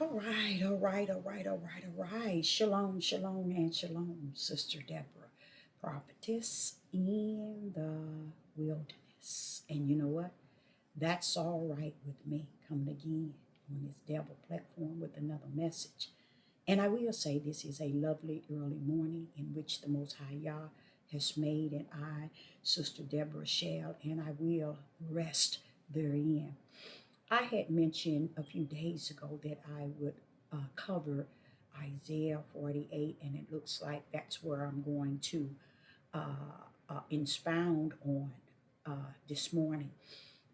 All right. Shalom, shalom, and shalom, Sister Deborah, prophetess in the wilderness. And you know what? That's all right with me coming again on this devil platform with another message. And I will say this is a lovely early morning in which the Most High Yah has made, and I, Sister Deborah, shall and I will rest therein. I had mentioned a few days ago that I would cover Isaiah 48, and it looks like that's where I'm going to expound on this morning.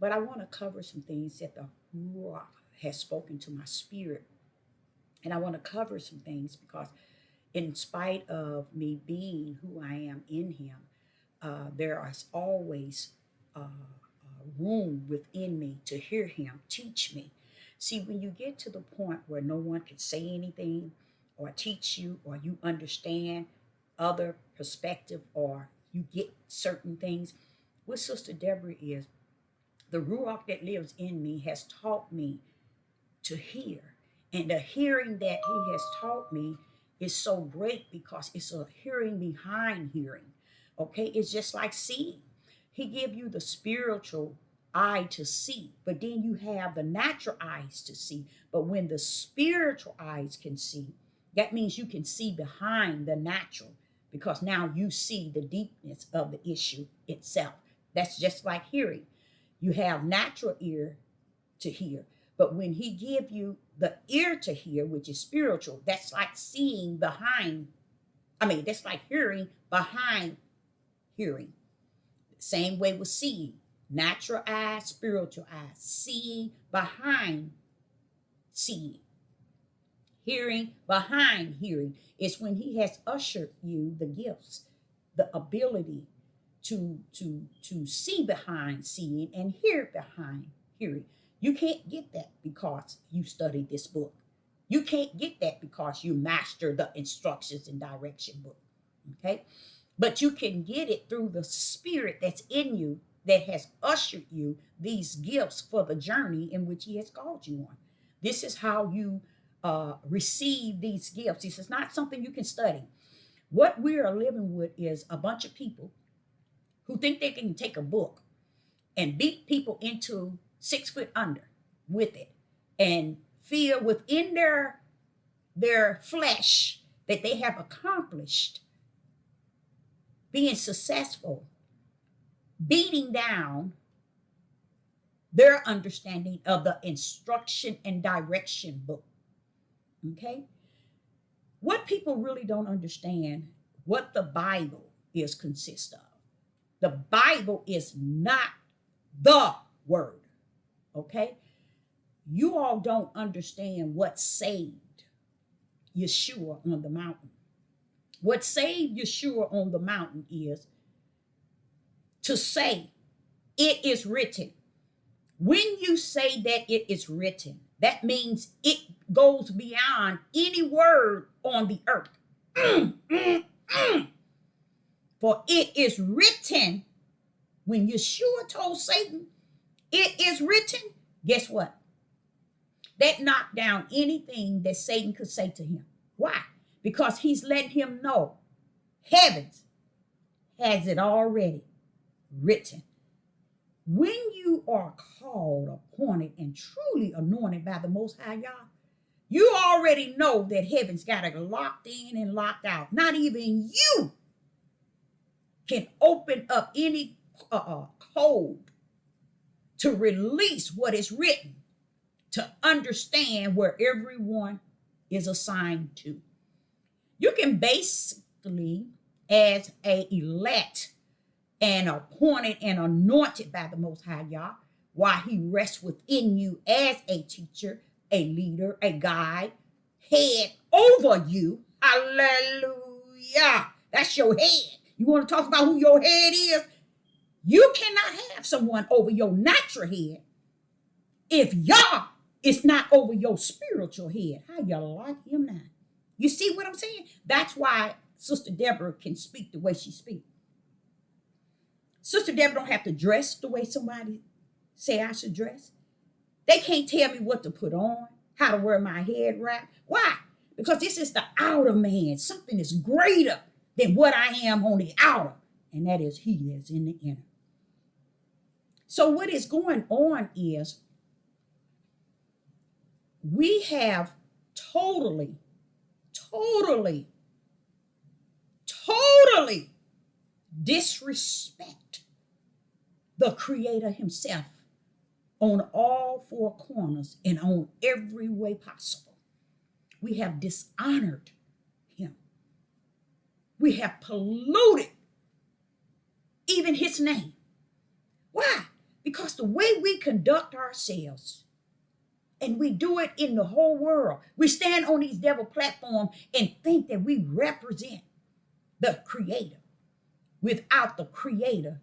But I want to cover some things that the Ruach has spoken to my spirit. And I want to cover some things because, in spite of me being who I am in Him, there is always room within me to hear Him teach me. See, when you get to the point where no one can say anything or teach you, or you understand other perspective, or you get certain things, what Sister Deborah is, the Ruach that lives in me has taught me to hear. And the hearing that He has taught me is so great because it's a hearing behind hearing. Okay, it's just like seeing. He give you the spiritual eye to see, but then you have the natural eyes to see. But when the spiritual eyes can see, that means you can see behind the natural, because now you see the deepness of the issue itself. That's just like hearing. You have natural ear to hear, but when He give you the ear to hear, which is spiritual, that's like seeing behind. That's like hearing behind hearing. Same way with seeing. Natural eyes, spiritual eyes. Seeing behind seeing. Hearing behind hearing. It's when He has ushered you the gifts, the ability to see behind seeing and hear behind hearing. You can't get that because you studied this book. You can't get that because you master the instructions and direction book. Okay? But you can get it through the spirit that's in you that has ushered you these gifts for the journey in which He has called you on. This is how you receive these gifts. This is not something you can study. What we are living with is a bunch of people who think they can take a book and beat people into 6 foot under with it and feel within their flesh that they have accomplished being successful, beating down their understanding of the instruction and direction book. Okay? What people really don't understand what the Bible is consist of. The Bible is not the word. Okay? You all don't understand what saved Yeshua on the mountain. What saved Yeshua on the mountain is to say, it is written. When you say that it is written, that means it goes beyond any word on the earth. For it is written, when Yeshua told Satan, it is written, guess what? That knocked down anything that Satan could say to him. Why? Because he's letting him know heavens has it already written. When you are called, appointed, and truly anointed by the Most High Yah, you already know that heaven's got it locked in and locked out. Not even you can open up any code to release what is written, to understand where everyone is assigned to. You can basically, as a elect and appointed and anointed by the Most High Yah, while He rests within you as a teacher, a leader, a guide, head over you. Hallelujah. That's your head. You want to talk about who your head is? You cannot have someone over your natural head if Yah is not over your spiritual head. How you like Him now? You see what I'm saying? That's why Sister Deborah can speak the way she speaks. Sister Deborah don't have to dress the way somebody say I should dress. They can't tell me what to put on. how to wear my head wrap. Why? Because this is the outer man. Something is greater than what I am on the outer, and that is he that's in the inner. So what is going on is we have totally, totally, totally disrespect the creator himself on all four corners and on every way possible. We have dishonored him. We have polluted even his name. Why? Because the way we conduct ourselves, and we do it in the whole world, we stand on these devil platforms and think that we represent the creator without the creator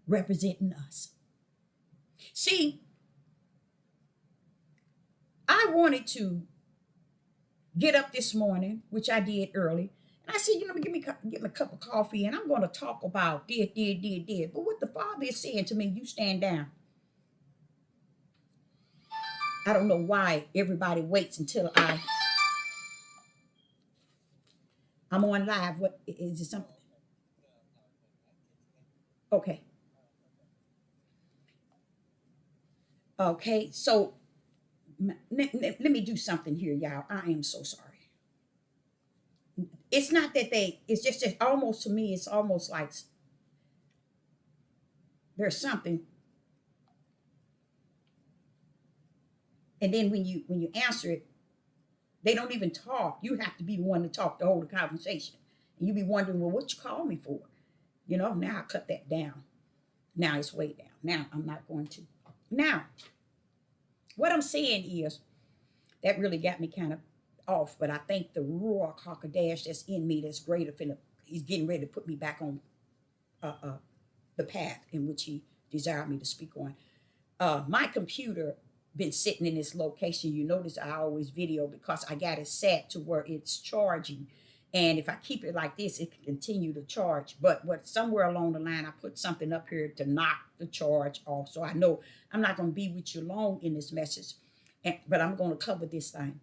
representing us. See, I wanted to get up this morning, which I did early, and I said, give me a cup of coffee, and I'm going to talk about this. But what the Father is saying to me, you stand down. I don't know why everybody waits until I'm on live. What is it? Something? Okay. Okay. So let me do something here, y'all. I am so sorry. It's not that it's just almost, to me, it's almost like there's something. And then when you answer it, they don't even talk. You have to be the one to talk to hold the conversation. And you be wondering, well, what you call me for? Now I cut that down. Now it's way down. Now I'm not going to. Now, what I'm saying is, that really got me kind of off, but I think the Ruach HaKodesh that's in me, that's greater, he's getting ready to put me back on the path in which he desired me to speak on. My computer been sitting in this location. You notice I always video because I got it set to where it's charging. And if I keep it like this, it can continue to charge. But somewhere along the line, I put something up here to knock the charge off. So I know I'm not going to be with you long in this message, but I'm going to cover this thing.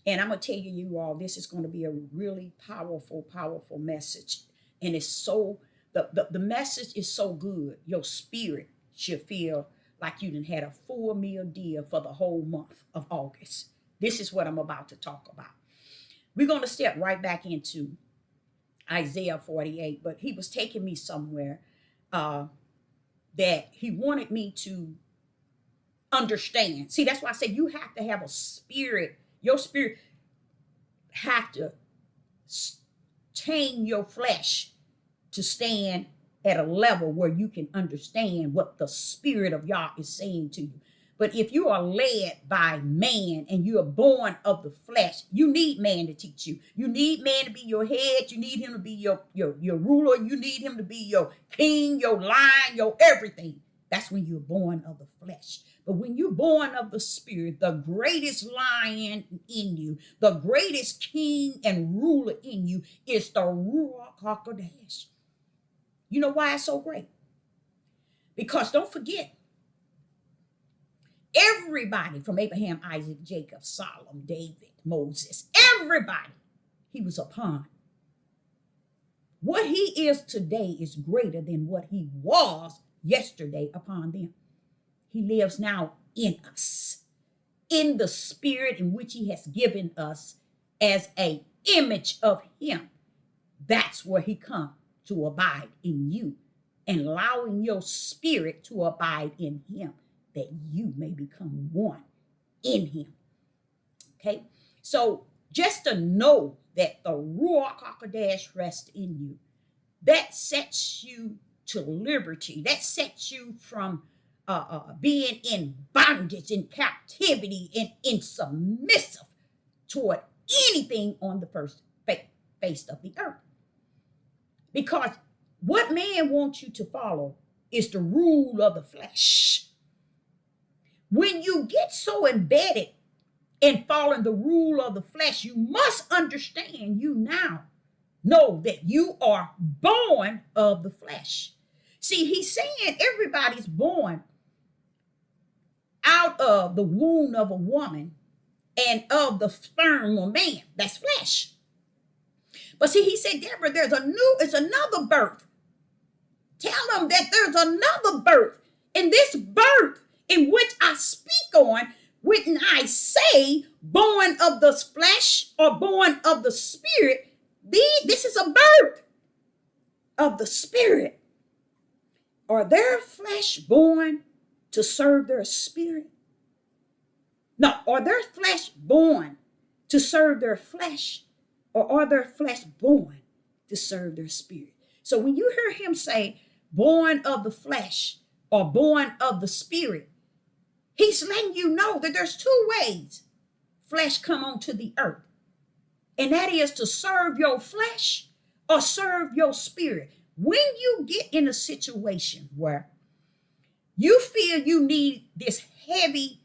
And I'm going to tell you all, this is going to be a really powerful, powerful message. And it's so, the message is so good. Your spirit should feel like you done had a full meal deal for the whole month of August. This is what I'm about to talk about. We're going to step right back into Isaiah 48, but he was taking me somewhere that he wanted me to understand. See, that's why I say you have to have a spirit. Your spirit have to tame your flesh to stand at a level where you can understand what the Spirit of Yah is saying to you. But if you are led by man and you are born of the flesh, you need man to teach you. You need man to be your head. You need him to be your ruler. You need him to be your king, your lion, your everything. That's when you're born of the flesh. But when you're born of the Spirit, the greatest lion in you, the greatest king and ruler in you is the Ruach HaKodesh. You know why it's so great? Because don't forget, everybody from Abraham, Isaac, Jacob, Solomon, David, Moses, everybody he was upon. What he is today is greater than what he was yesterday upon them. He lives now in us, in the spirit in which he has given us as an image of him. That's where he comes to abide in you, and allowing your spirit to abide in him, that you may become one in him. Okay? So just to know that the Ruach HaKodesh rests in you, that sets you to liberty. That sets you from being in bondage, in captivity, and in submissive toward anything on the first face of the earth. Because what man wants you to follow is the rule of the flesh. When you get so embedded in following the rule of the flesh, you must understand, you now know that you are born of the flesh. See, he's saying everybody's born out of the womb of a woman and of the sperm of man. That's flesh. But see, he said, Deborah, it's another birth. Tell them that there's another birth. And this birth in which I speak on, when I say born of the flesh or born of the spirit, this is a birth of the spirit. Are their flesh born to serve their spirit? No, are their flesh born to serve their flesh, or are their flesh born to serve their spirit? So when you hear him say born of the flesh or born of the spirit, he's letting you know that there's two ways flesh come onto the earth. And that is to serve your flesh or serve your spirit. When you get in a situation where you feel you need this heavy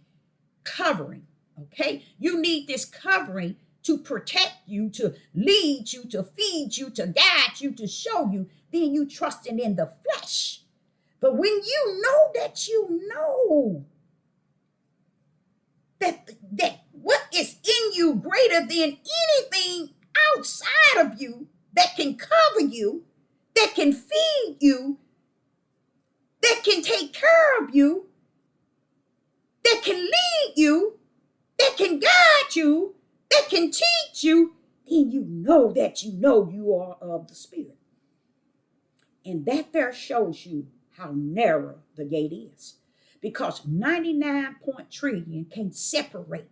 covering, okay? You need this covering to protect you, to lead you, to feed you, to guide you, to show you, then you trusting in the flesh. But when you know that that what is in you greater than anything outside of you that can cover you, that can feed you, that can take care of you, that can lead you, that can guide you, that can teach you, then you know that you are of the Spirit. And that there shows you how narrow the gate is. Because 99 trillion can separate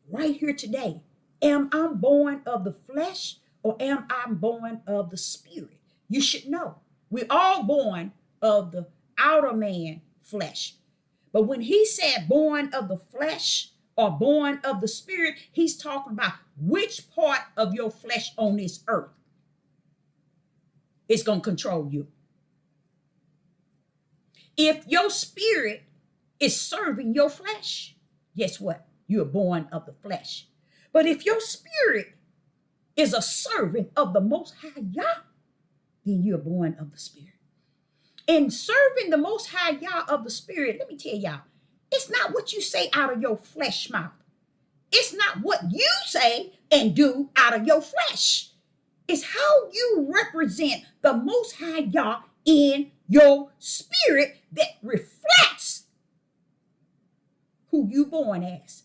right here today. Am I born of the flesh or am I born of the spirit? You should know. We're all born of the outer man flesh. But when he said born of the flesh or born of the spirit, he's talking about which part of your flesh on this earth is going to control you. If your spirit is serving your flesh, guess what? You're born of the flesh. But if your spirit is a servant of the Most High Yah, then you're born of the Spirit. And serving the Most High Yah of the Spirit, let me tell y'all, it's not what you say out of your flesh mouth. It's not what you say and do out of your flesh. It's how you represent the Most High Yah in your spirit that reflects who you born as.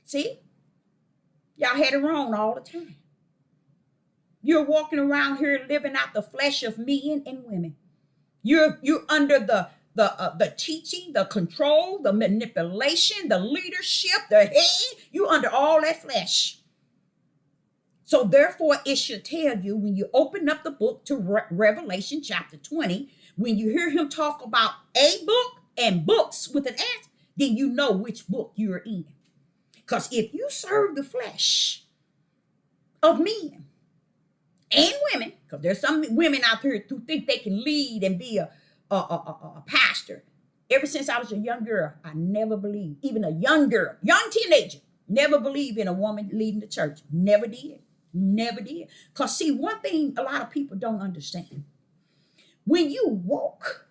See? Y'all had it wrong all the time. You're walking around here living out the flesh of men and women. You're under the teaching, the control, the manipulation, the leadership, the head. You're under all that flesh. So therefore, it should tell you when you open up the book to Revelation chapter 20, when you hear him talk about a book and books with an S, then you know which book you're in. Because if you serve the flesh of men and women, because there's some women out there who think they can lead and be a pastor. Ever since I was a young girl, I never believed, even a young girl, young teenager, never believed in a woman leading the church. Never did. Never did. Because see, one thing a lot of people don't understand. When you walk,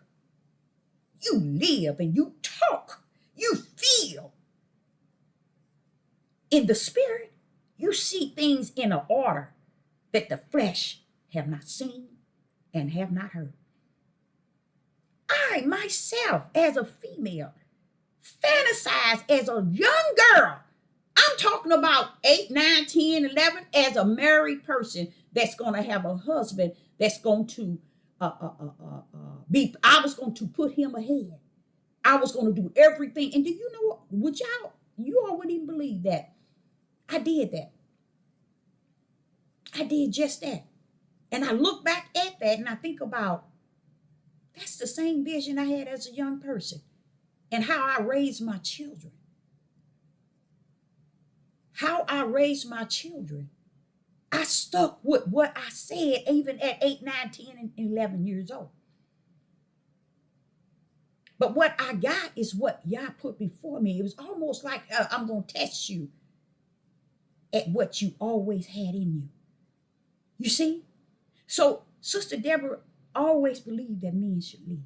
you live and you talk, you feel in the spirit, you see things in an order that the flesh have not seen and have not heard. I myself, as a female, fantasize as a young girl. I'm talking about 8, 9, 10, 11, as a married person that's going to have a husband that's going to I was going to put him ahead. I was going to do everything. And do you know what? You all wouldn't even believe that. I did that. I did just that. And I look back at that and I think about, that's the same vision I had as a young person and how I raised my children. How I raised my children. I stuck with what I said even at 8, 9, 10, and 11 years old. But what I got is what Yah put before me. It was almost like I'm going to test you at what you always had in you. You see? So Sister Deborah always believed that men should lead.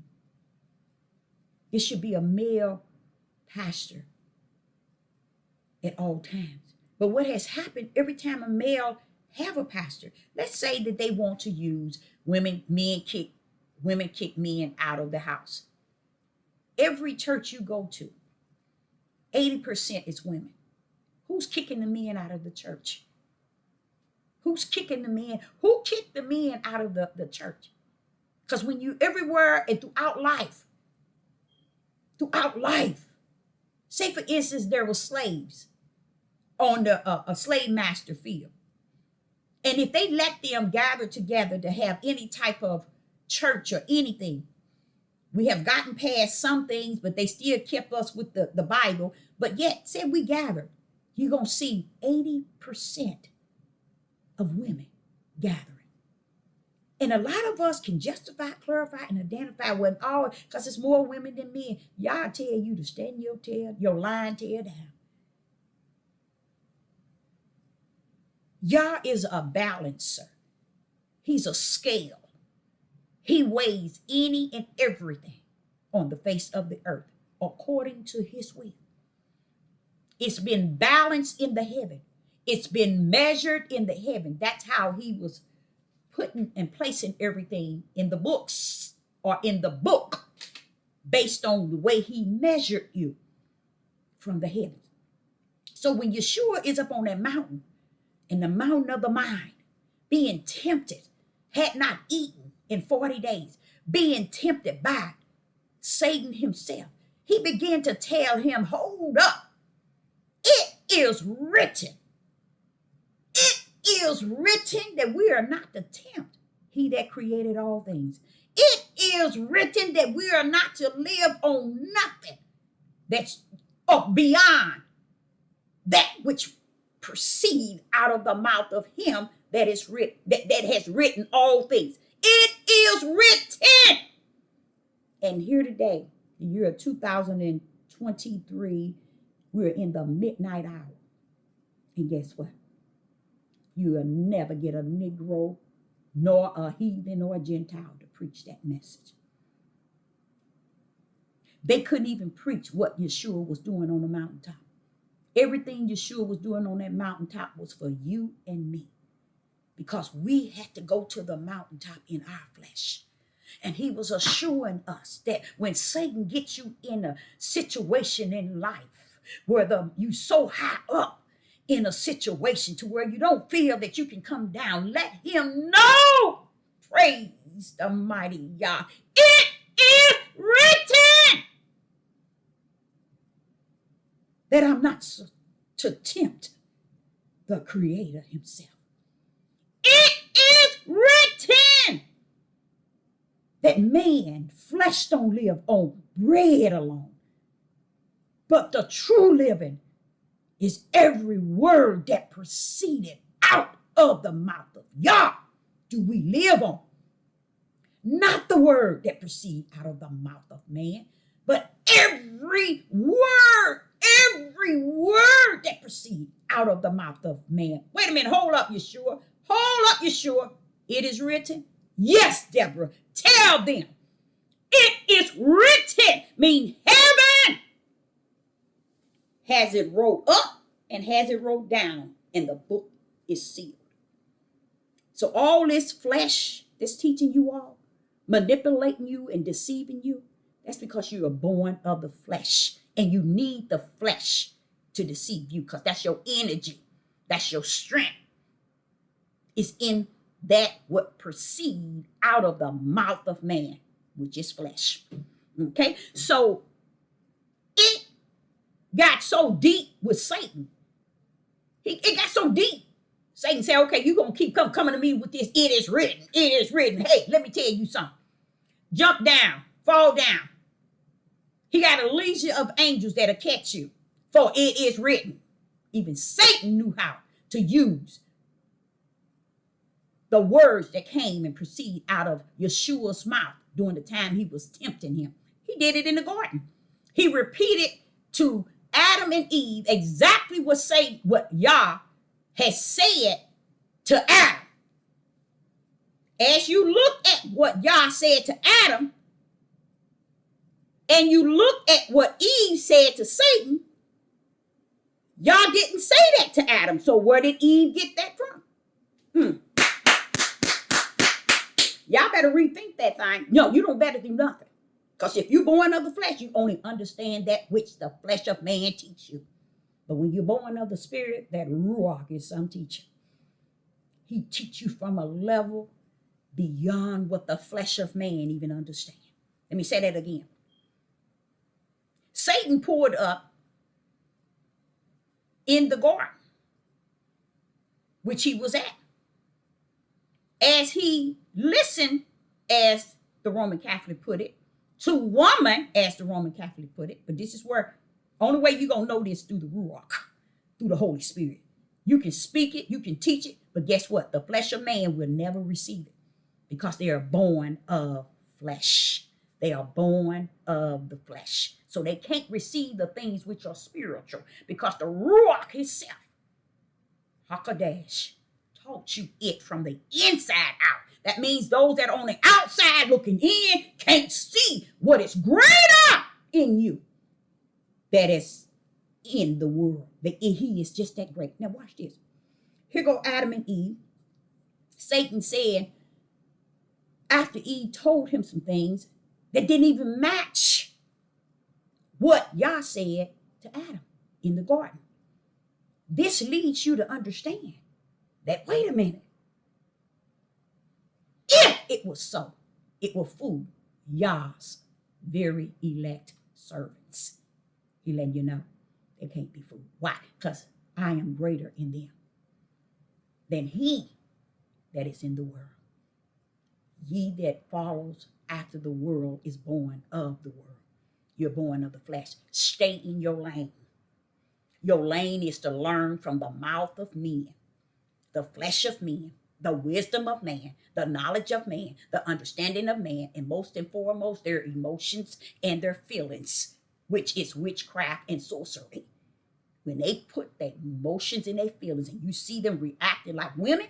It should be a male pastor at all times. But what has happened every time a male have a pastor, let's say that they want to use women kick men out of the house. Every church you go to, 80% is women. Who's kicking the men out of the church? Who's kicking the men? Who kicked the men out of the church? Because when you everywhere and throughout life, say for instance, there were slaves on a slave master field. And if they let them gather together to have any type of church or anything, we have gotten past some things, but they still kept us with the Bible. But yet, say we gather, you're going to see 80% of women gathering. And a lot of us can justify, clarify, and identify when all, because it's more women than men. Y'all tell you to stand your line tail down. Yah is a balancer. He's a scale. He weighs any and everything on the face of the earth according to his will. It's been balanced in the heaven. It's been measured in the heaven. That's how he was putting and placing everything in the books or in the book based on the way he measured you from the heavens. So when Yeshua is up on that mountain, in the mountain of the mind, being tempted, had not eaten in 40 days, being tempted by Satan himself, he began to tell him, hold up, it is written. It is written that we are not to tempt he that created all things. It is written that we are not to live on nothing that's beyond that which proceed out of the mouth of him that is written, that has written all things. It is written. And here today, the year 2023, we're in the midnight hour. And guess what? You will never get a Negro, nor a heathen, nor a Gentile to preach that message. They couldn't even preach what Yeshua was doing on the mountaintop. Everything Yeshua was doing on that mountaintop was for you and me, because we had to go to the mountaintop in our flesh. And he was assuring us that when Satan gets you in a situation in life where you so high up in a situation to where you don't feel that you can come down, let him know, praise the mighty Yah, it is written that I'm not to tempt the Creator himself. It is written that man, flesh don't live on bread alone, but the true living is every word that proceeded out of the mouth of Yah do we live on. Not the word that proceed out of the mouth of man, but every word that proceed out of the mouth of man. Wait a minute, hold up, Yeshua. Hold up, Yeshua. It is written. Yes, Deborah, tell them. It is written, mean heaven has it wrote up and has it wrote down, and the book is sealed. So all this flesh that's teaching you all, manipulating you and deceiving you, that's because you are born of the flesh, and you need the flesh to deceive you, because that's your energy, that's your strength. It's in that what proceed out of the mouth of man, which is flesh. Okay, so it got so deep with Satan. It got so deep. Satan said, okay, you're going to keep coming to me with this. It is written. It is written. Hey, let me tell you something. Jump down. Fall down. He got a legion of angels that'll catch you. For it is written. Even Satan knew how to use the words that came and proceed out of Yeshua's mouth during the time he was tempting him. He did it in the garden. He repeated to Adam and Eve exactly what Yah has said to Adam. As you look at what Yah said to Adam, and you look at what Eve said to Satan, y'all didn't say that to Adam. So where did Eve get that from? Y'all better rethink that thing. No, you don't better do nothing. Because if you're born of the flesh, you only understand that which the flesh of man teach you. But when you're born of the spirit, that ruach is some teacher. He teach you from a level beyond what the flesh of man even understand. Let me say that again. Satan poured up in the garden, which he was at, as he listened, as the Roman Catholic put it, to woman, as the Roman Catholic put it. But this is where, only way you're going to know this through the Ruach, through the Holy Spirit. You can speak it, you can teach it, but guess what? The flesh of man will never receive it because they are born of flesh. They are born of the flesh. So they can't receive the things which are spiritual because the Ruach itself, Hakadesh, taught you it from the inside out. That means those that are on the outside looking in can't see what is greater in you that is in the world. He is just that great. Now watch this. Here go Adam and Eve. Satan said, after Eve told him some things that didn't even match what Yah said to Adam in the garden. This leads you to understand that, wait a minute, if it was so, it will fool Yah's very elect servants. He letting you know they can't be fooled. Why? Because I am greater in them than he that is in the world. Ye that follows after the world is born of the world. You're born of the flesh. Stay in your lane. Your lane is to learn from the mouth of men, the flesh of men, the wisdom of man, the knowledge of man, the understanding of man, and most and foremost, their emotions and their feelings, which is witchcraft and sorcery. When they put their emotions and their feelings and you see them reacting like women,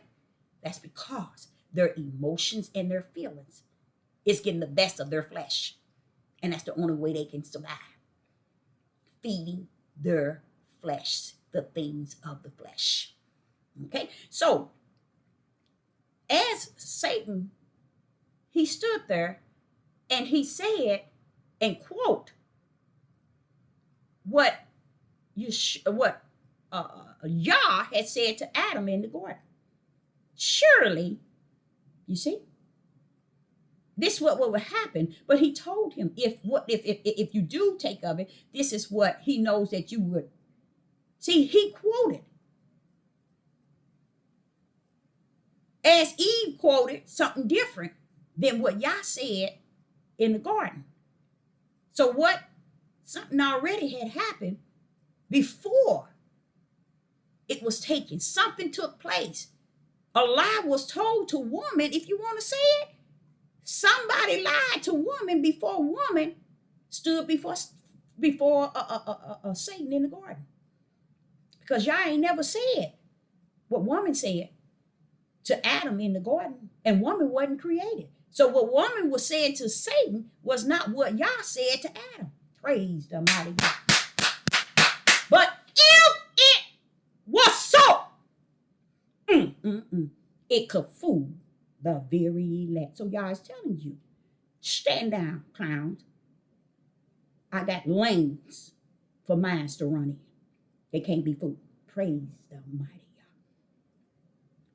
that's because their emotions and their feelings is getting the best of their flesh. And that's the only way they can survive. Feeding their flesh, the things of the flesh. Okay, so as Satan, he stood there and he said, and quote, what Yah had said to Adam in the garden. Surely, you see, this is what would happen. But he told him, if you do take of it, this is what he knows that you would. See, he quoted. As Eve quoted something different than what Yah said in the garden. So something already had happened before it was taken. Something took place. A lie was told to woman, if you want to say it. Somebody lied to woman before woman stood before Satan in the garden. Because y'all ain't never said what woman said to Adam in the garden, and woman wasn't created. So what woman was saying to Satan was not what Yah said to Adam. Praise the mighty God. But if it was so, it could fool the very elect. So Yah is telling you, stand down, clowns. I got lanes for minds to run in. They can't be fooled. Praise the mighty God.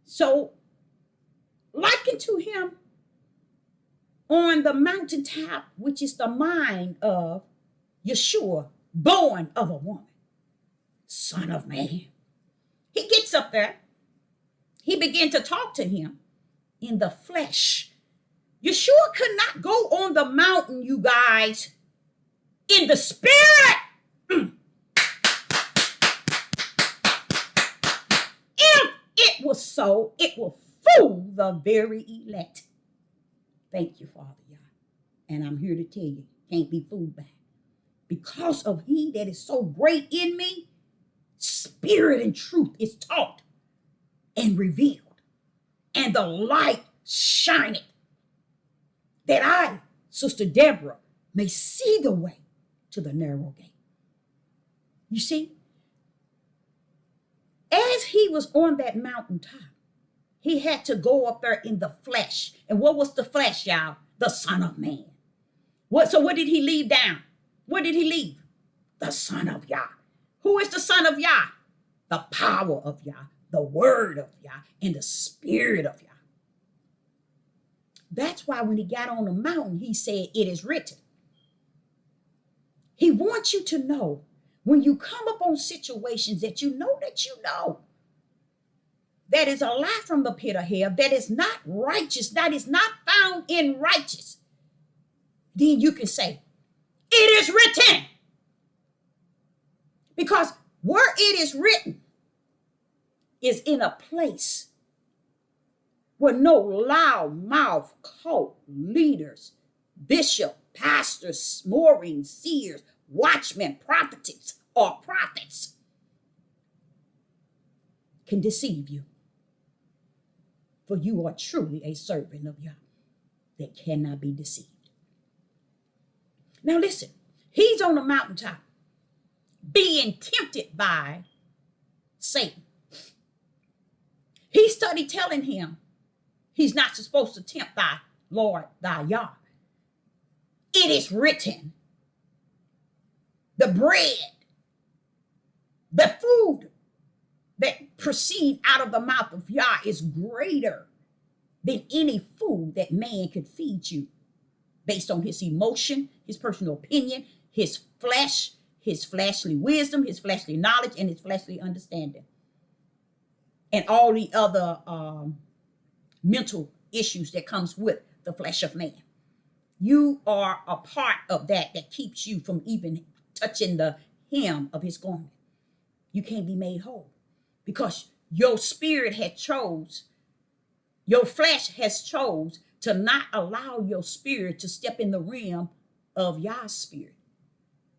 So, likened to him on the mountaintop, which is the mind of Yeshua, born of a woman, Son of Man. He gets up there. He began to talk to him in the flesh. Yeshua could not go on the mountain, you guys, in the spirit. If it was so, it will fool the very elect. Thank you, Father Yah. And I'm here to tell you, can't be fooled back. Because of he that is so great in me, spirit and truth is taught and revealed. And the light shineth. That I, Sister Deborah, may see the way to the narrow gate. You see, as he was on that mountaintop, he had to go up there in the flesh. And what was the flesh, y'all? The Son of Man. So what did he leave down? What did he leave? The Son of Yah. Who is the Son of Yah? The power of Yah, the word of Yah, and the spirit of Yah. That's why when he got on the mountain, he said, it is written. He wants you to know when you come up on situations that you know that is a lie from the pit of hell, that is not righteous, that is not found in righteous, then you can say, it is written. Because where it is written is in a place where no loud-mouthed cult leaders, bishop, pastors, mooring, seers, watchmen, prophets, or prophets can deceive you. For you are truly a servant of Yah that cannot be deceived. Now listen, he's on the mountaintop being tempted by Satan. He started telling him he's not supposed to tempt thy Lord, thy Yah. It is written. The bread, the food that proceed out of the mouth of Yah is greater than any food that man could feed you based on his emotion, his personal opinion, his flesh, his fleshly wisdom, his fleshly knowledge, and his fleshly understanding. And all the other mental issues that comes with the flesh of man. You are a part of that keeps you from even touching the hem of his garment. You can't be made whole because your spirit had chose, your flesh has chose to not allow your spirit to step in the realm of Yah's spirit.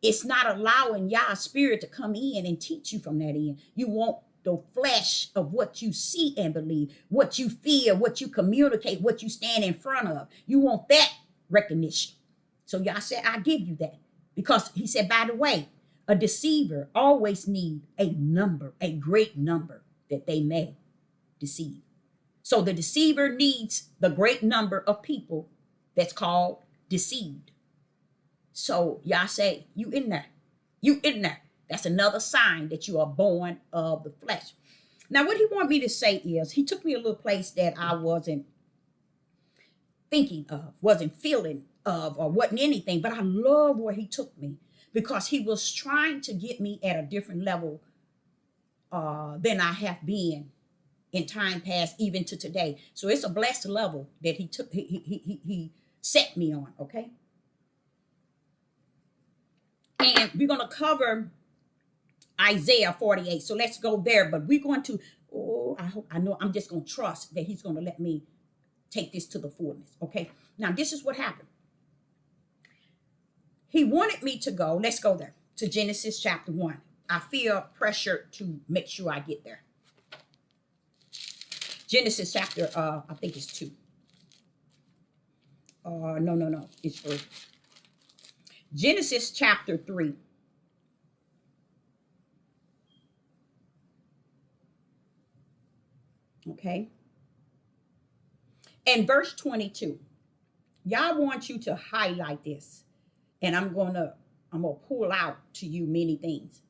It's not allowing Yah's spirit to come in and teach you from that end. You want the flesh of what you see and believe, what you feel, what you communicate, what you stand in front of. You want that recognition. So Yah said, I give you that. Because he said, by the way, a deceiver always need a number, a great number that they may deceive. So the deceiver needs the great number of people that's called deceived. So Yah say, you in there. You in there. That's another sign that you are born of the flesh. Now, what he wanted me to say is, he took me a little place that I wasn't thinking of, wasn't feeling of, or wasn't anything, but I love where he took me because he was trying to get me at a different level than I have been in time past, even to today. So it's a blessed level that he set me on, okay? And we're going to cover Isaiah 48. So let's go there. But we're going to, I'm just going to trust that he's going to let me take this to the fullness. Okay. Now, this is what happened. He wanted me to go, let's go there, to Genesis chapter 1. I feel pressure to make sure I get there. Genesis chapter, I think it's 2. No. It's 3. Genesis chapter 3. Okay. And verse 22. Y'all want you to highlight this. And I'm gonna pull out to you many things.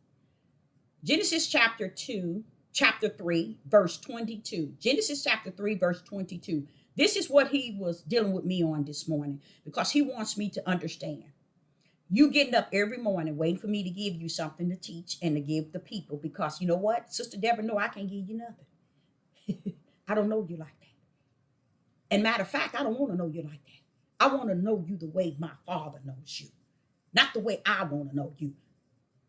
Genesis chapter 3, verse 22. Genesis chapter 3, verse 22. This is what he was dealing with me on this morning because he wants me to understand. You getting up every morning waiting for me to give you something to teach and to give the people because you know what? Sister Deborah, no, I can't give you nothing. I don't know you like that. And matter of fact, I don't want to know you like that. I want to know you the way my Father knows you, not the way I want to know you.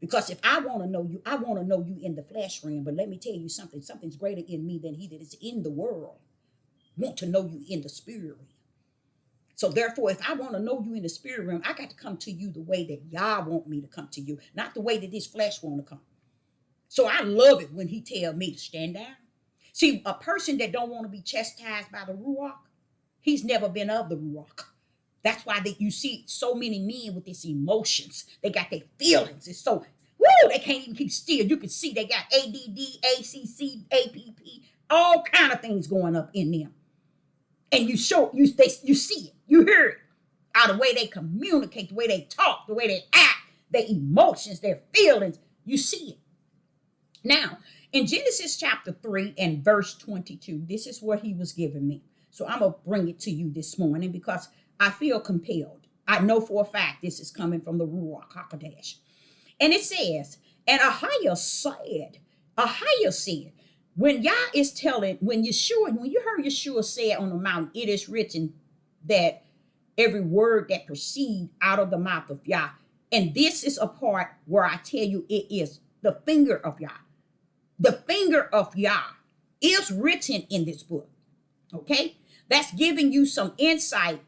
Because if I want to know you, I want to know you in the flesh realm. But let me tell you something. Something's greater in me than he that is in the world. Want to know you in the spirit realm. So therefore, if I want to know you in the spirit realm, I got to come to you the way that Yah want me to come to you, not the way that this flesh want to come. So I love it when he tell me to stand down. See, a person that don't want to be chastised by the Ruach, he's never been of the Ruach. That's why you see so many men with these emotions. They got their feelings. It's so, woo, they can't even keep still. You can see they got ADD, ACC, APP, all kind of things going up in them. And you see it. You hear it out of the way they communicate, the way they talk, the way they act, their emotions, their feelings. You see it. Now, in Genesis chapter 3 and verse 22, this is what he was giving me. So I'm going to bring it to you this morning because I feel compelled. I know for a fact this is coming from the Ruach HaKodesh. And it says, and Ahiah said, when Yah is telling, when you heard Yeshua say on the mountain, it is written that every word that proceeds out of the mouth of Yah. And this is a part where I tell you it is the finger of Yah. The finger of Yah is written in this book. Okay? That's giving you some insight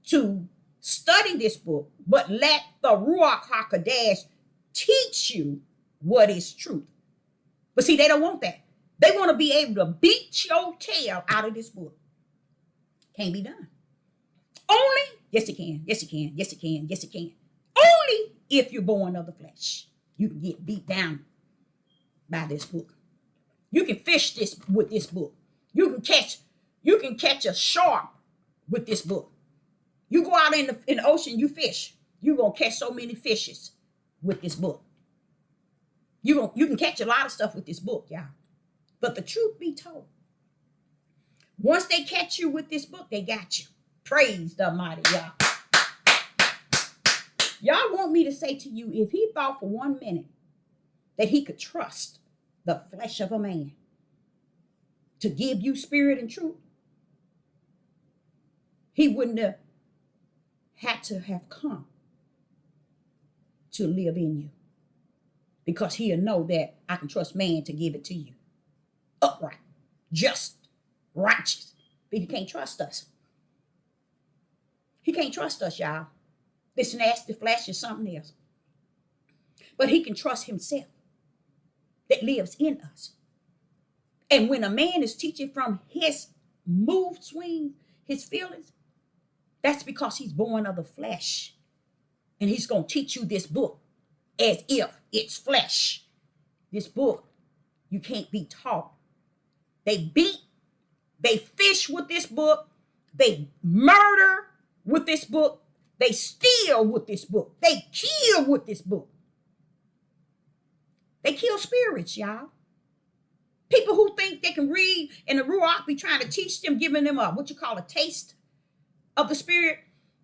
to study this book, but let the Ruach HaKodesh teach you what is truth. But see, they don't want that. They want to be able to beat your tail out of this book. Can't be done. Only, yes it can, yes it can, yes it can, yes it can. Only if you're born of the flesh. You can get beat down by this book. You can fish this with this book. You can catch a shark with this book. You go out in the ocean, you fish. You're going to catch so many fishes with this book. You can catch a lot of stuff with this book, y'all. But the truth be told, once they catch you with this book, they got you. Praise the Almighty, y'all. Y'all want me to say to you, if he thought for 1 minute that he could trust the flesh of a man to give you spirit and truth, he wouldn't have had to have come to live in you, because he'll know that I can trust man to give it to you. Upright, just, righteous. But he can't trust us. He can't trust us, y'all. This nasty flesh is something else. But he can trust himself that lives in us. And when a man is teaching from his mood swings, his feelings, that's because he's born of the flesh. And he's going to teach you this book as if it's flesh. This book, you can't be taught. They beat, they fish with this book, they murder with this book, they steal with this book, they kill with this book. They kill spirits, y'all. People who think they can read and the Ruach be trying to teach them, giving them a taste of the spirit,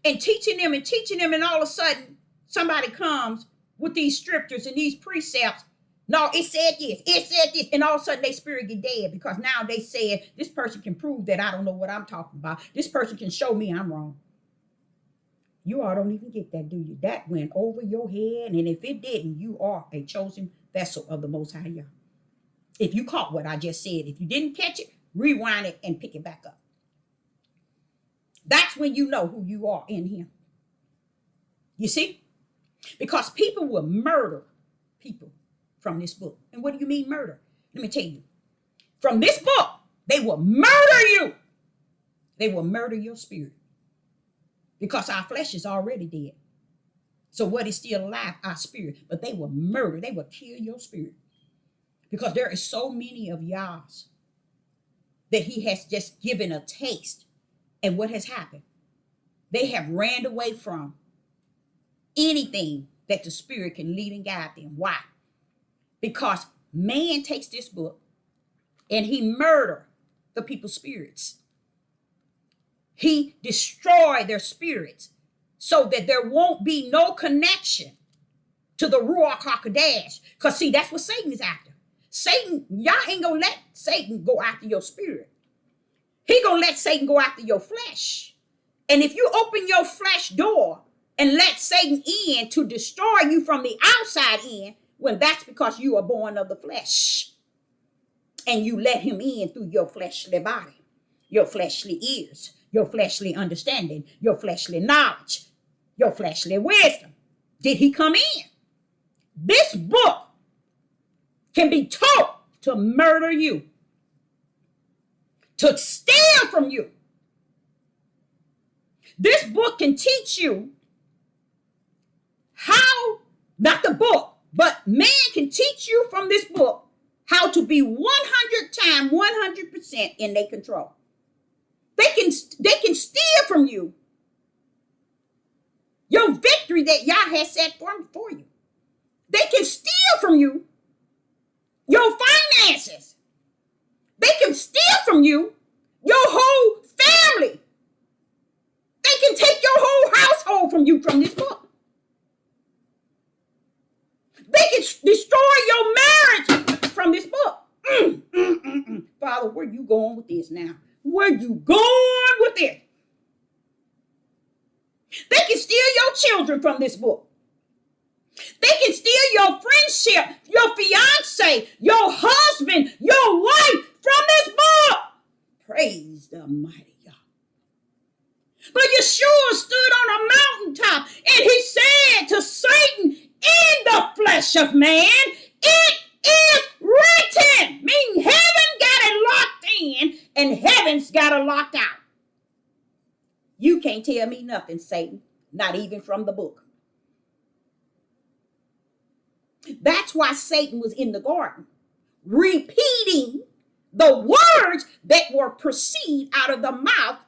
and teaching them, and all of a sudden somebody comes with these scriptures and these precepts. No, it said this, and all of a sudden their spirit get dead because now they said this person can prove that I don't know what I'm talking about. This person can show me I'm wrong. You all don't even get that, do you? That went over your head, and if it didn't, you are a chosen vessel of the Most High Yah. If you caught what I just said, if you didn't catch it, rewind it and pick it back up. That's when you know who you are in him. You see? Because people will murder people from this book. And what do you mean murder? Let me tell you. From this book, they will murder you. They will murder your spirit. Because our flesh is already dead. So what is still alive? Our spirit. But they will murder. They will kill your spirit. Because there is so many of y'all's that he has just given a taste. And what has happened? They have ran away from anything that the spirit can lead and guide them. Why? Because man takes this book and he murder the people's spirits. He destroyed their spirits so that there won't be no connection to the Ruach HaKodesh. Because see, that's what Satan is after. Satan, y'all ain't gonna let Satan go after your spirit. He gonna let Satan go after your flesh. And if you open your flesh door and let Satan in to destroy you from the outside in, well, that's because you are born of the flesh. And you let him in through your fleshly body, your fleshly ears, your fleshly understanding, your fleshly knowledge, your fleshly wisdom. Did he come in? This book can be taught to murder you, to steal from you, This book can teach you how, not the book, but man can teach you from this book how to be 100 times 100% in their control. They can steal from you your victory that Yah has set for you. They can steal from you your finances. They can steal from you your whole family. They can take your whole household from you from this book. They can destroy your marriage from this book. Father, where you going with this now? Where you going with this? They can steal your children from this book. They can steal your friendship, your fiance, your husband, your wife from this book. Praise the mighty God. But Yeshua stood on a mountaintop and he said to Satan, in the flesh of man, it is written. Meaning heaven got it locked in and heaven's got it locked out. You can't tell me nothing, Satan, not even from the book. That's why Satan was in the garden, repeating the words that were proceed out of the mouth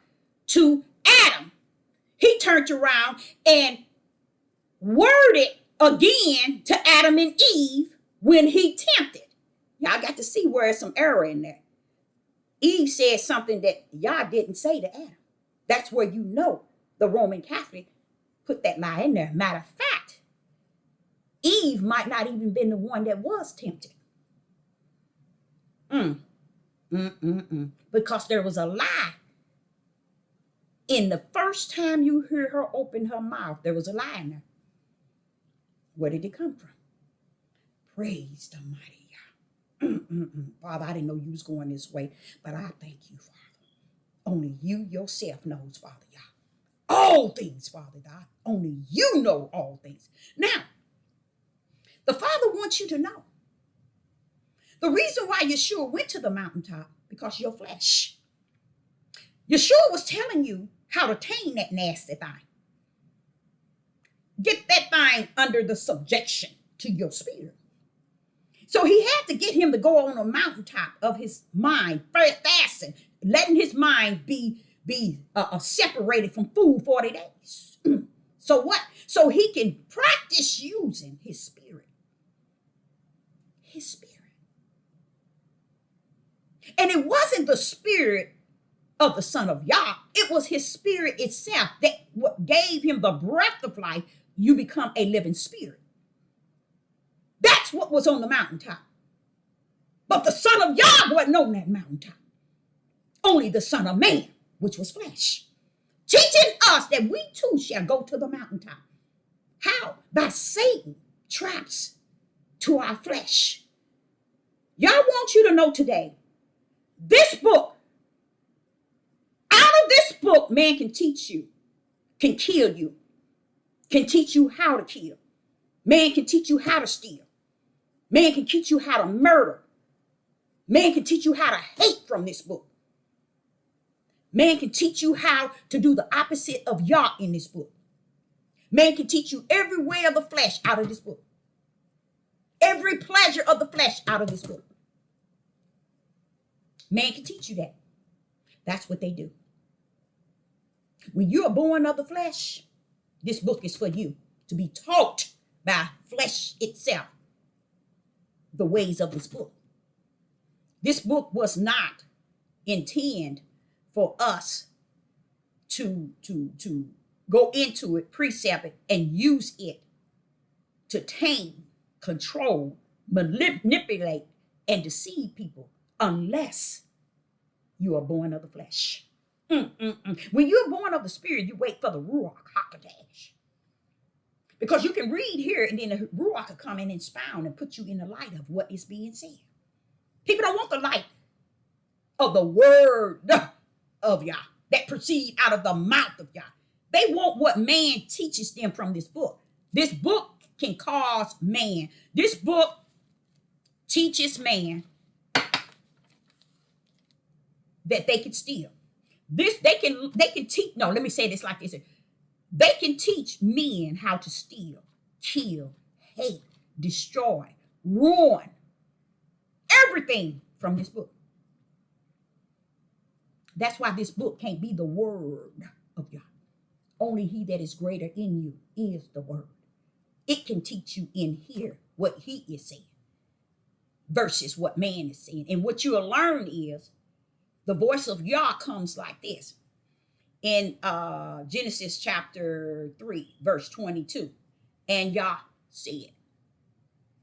to Adam. He turned around and worded again to Adam and Eve when he tempted. Y'all got to see where there's some error in there. Eve said something that y'all didn't say to Adam. That's where you know the Roman Catholic put that lie in there. Matter of fact, Eve might not even been the one that was tempted. Because there was a lie. In the first time you hear her open her mouth, there was a lie in there. Where did it come from? Praise the mighty God. Father, I didn't know you was going this way, but I thank you, Father. Only you yourself knows, Father God. All things, Father God. Only you know all things. Now, the Father wants you to know. The reason why Yeshua went to the mountaintop, because your flesh. Yeshua was telling you how to tame that nasty thing. Get that thing under the subjection to your spirit. So he had to get him to go on a mountaintop of his mind, fasting, letting his mind be separated from food 40 days. So what? So he can practice using his spirit. His spirit. And it wasn't the spirit of the Son of Yah. It was his spirit itself that what gave him the breath of life. You become a living spirit. That's what was on the mountaintop. But the Son of Yah wasn't on that mountaintop. Only the Son of Man, which was flesh. Teaching us that we too shall go to the mountaintop. How? By Satan traps to our flesh. Y'all want you to know today, this book, out of this book, man can teach you, can kill you, can teach you how to kill. Man can teach you how to steal. Man can teach you how to murder. Man can teach you how to hate from this book. Man can teach you how to do the opposite of Yah in this book. Man can teach you every way of the flesh out of this book. Every pleasure of the flesh out of this book. Man can teach you that. That's what they do. When you are born of the flesh, this book is for you to be taught by flesh itself the ways of this book. This book was not intended for us to go into it, precept it, and use it to tame, control, manipulate, and deceive people unless you are born of the flesh. When you're born of the spirit, you wait for the Ruach HaKodesh. Because you can read here and then the Ruach will come in and expound and put you in the light of what is being said. People don't want the light of the word of Yah that proceed out of the mouth of Yah. They want what man teaches them from this book. This book can cause man. This book teaches man that they can steal. This they can teach. No, let me say this like this. They can teach men how to steal, kill, hate, destroy, ruin, everything from this book. That's why this book can't be the word of God. Only he that is greater in you is the word. It can teach you in here what he is saying versus what man is saying. And what you'll learn is the voice of Yah comes like this. In Genesis chapter 3, verse 22. And Yah said,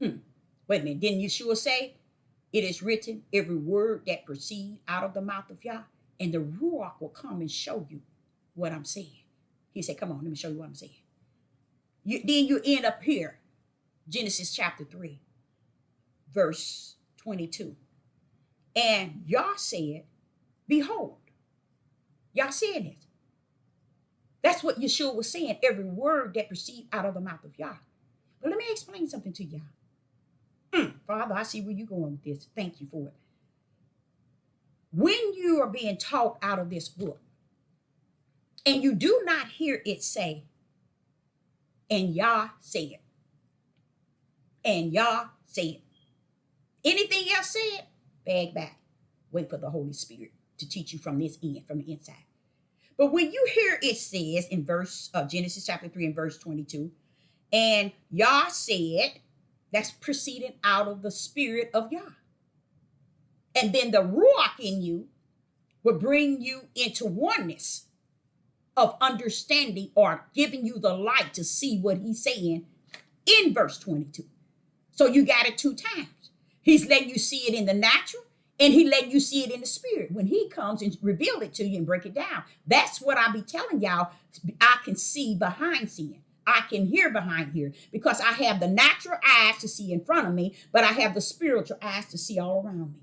wait a minute, didn't Yeshua say, it is written, every word that proceeds out of the mouth of Yah, and the Ruach will come and show you what I'm saying. He said, come on, let me show you what I'm saying. Then you end up here, Genesis chapter 3, verse 22. And Yah said, behold. Yah said it. That's what Yeshua was saying, every word that proceeds out of the mouth of Yah. But let me explain something to y'all. Father, I see where you're going with this. Thank you for it. When you are being taught out of this book, and you do not hear it say, and Yah said, and Yah said, anything else said, bag back. Wait for the Holy Spirit to teach you from this end, from the inside. But when you hear it says in verse Genesis chapter 3 and verse 22, and Yah said, that's proceeding out of the spirit of Yah. And then the Ruach in you will bring you into oneness of understanding or giving you the light to see what he's saying in verse 22. So you got it two times. He's letting you see it in the natural, and he let you see it in the spirit. When he comes and reveal it to you and break it down, that's what I be telling y'all. I can see behind seeing. I can hear behind here because I have the natural eyes to see in front of me, but I have the spiritual eyes to see all around me.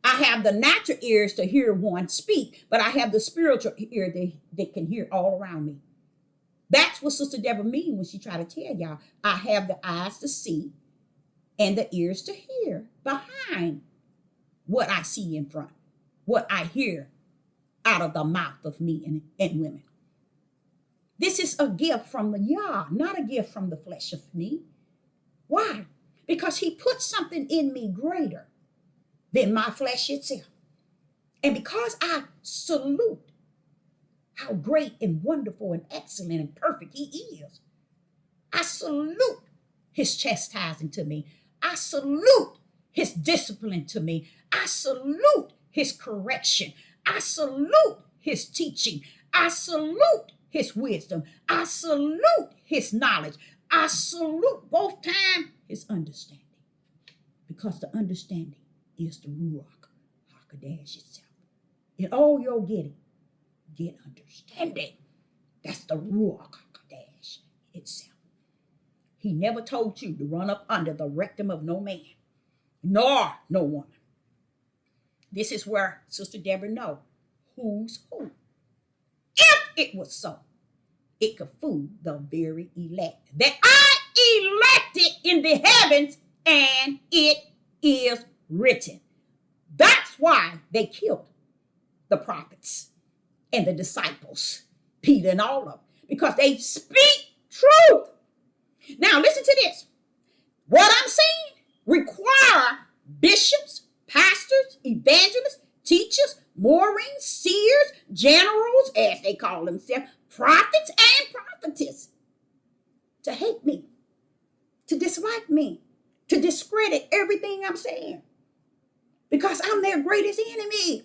I have the natural ears to hear one speak, but I have the spiritual ear that can hear all around me. That's what Sister Deborah means when she tried to tell y'all. I have the eyes to see and the ears to hear behind what I see in front, what I hear out of the mouth of men and women. This is a gift from the Yah, not a gift from the flesh of me. Why? Because he put something in me greater than my flesh itself. And because I salute how great and wonderful and excellent and perfect he is, I salute his chastising to me. I salute his discipline to me. I salute his correction. I salute his teaching. I salute his wisdom. I salute his knowledge. I salute both times his understanding. Because the understanding is the Ruach HaKodesh itself. In all your getting, get understanding. That's the Ruach HaKodesh itself. He never told you to run up under the rectum of no man, nor no woman. This is where Sister Deborah knows who's who. If it was so, it could fool the very elect. That I elected in the heavens, and it is written. That's why they killed the prophets and the disciples, Peter and all of them, because they speak truth. Now listen to this. What I'm saying require bishops, pastors, evangelists, teachers, Maureen, seers, generals, as they call themselves, prophets and prophetess, to hate me, to dislike me, to discredit everything I'm saying, because I'm their greatest enemy.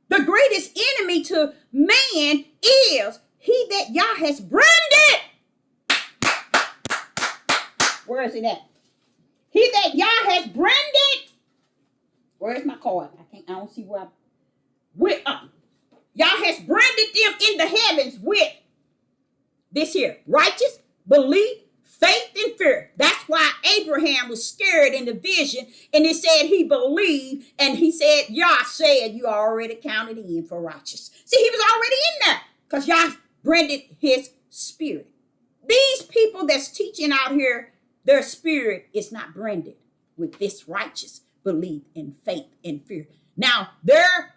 The greatest enemy to man is he that Yah has branded. Where is it at? He that Yah has branded. Where's my card? I don't see where Yah has branded them in the heavens with this here: righteous, belief, faith, and fear. That's why Abraham was scared in the vision, and it said he believed, and he said, Yah said you are already counted in for righteous. See, he was already in there because Yah branded his spirit. These people that's teaching out here, their spirit is not branded with this righteous belief and faith and fear. Now, their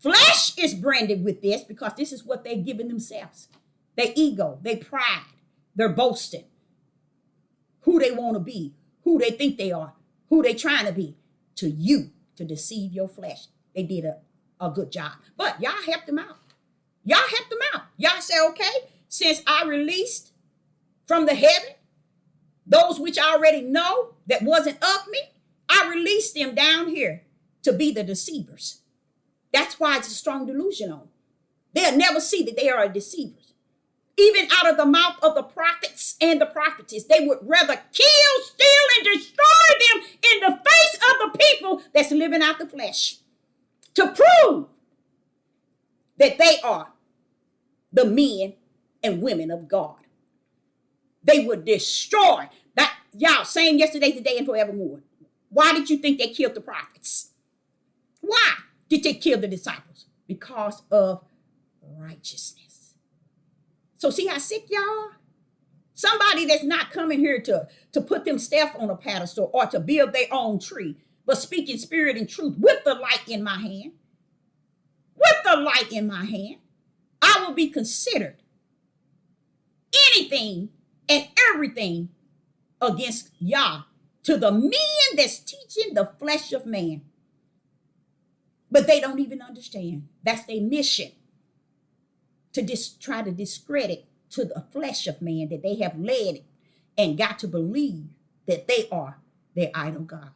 Flesh is branded with this because this is what they've given themselves. Their ego, their pride, their boasting, who they want to be, who they think they are, who they trying to be, to you, to deceive your flesh. They did a good job. But y'all helped them out. Y'all helped them out. Y'all say, okay, since I released from the heaven those which I already know that wasn't of me, I released them down here to be the deceivers. That's why it's a strong delusion on. They'll never see that they are deceivers. Even out of the mouth of the prophets and the prophetess, they would rather kill, steal, and destroy them in the face of the people that's living out the flesh to prove that they are the men and women of God. They would destroy that. Y'all, same yesterday, today, and forevermore. Why did you think they killed the prophets? Why did they kill the disciples? Because of righteousness. So see how sick y'all are? Somebody that's not coming here to put themselves on a pedestal or to build their own tree, but speaking spirit and truth with the light in my hand. With the light in my hand, I will be considered anything and everything against Yah to the men that's teaching the flesh of man. But they don't even understand. That's their mission, to try to discredit to the flesh of man that they have led and got to believe that they are their idol God.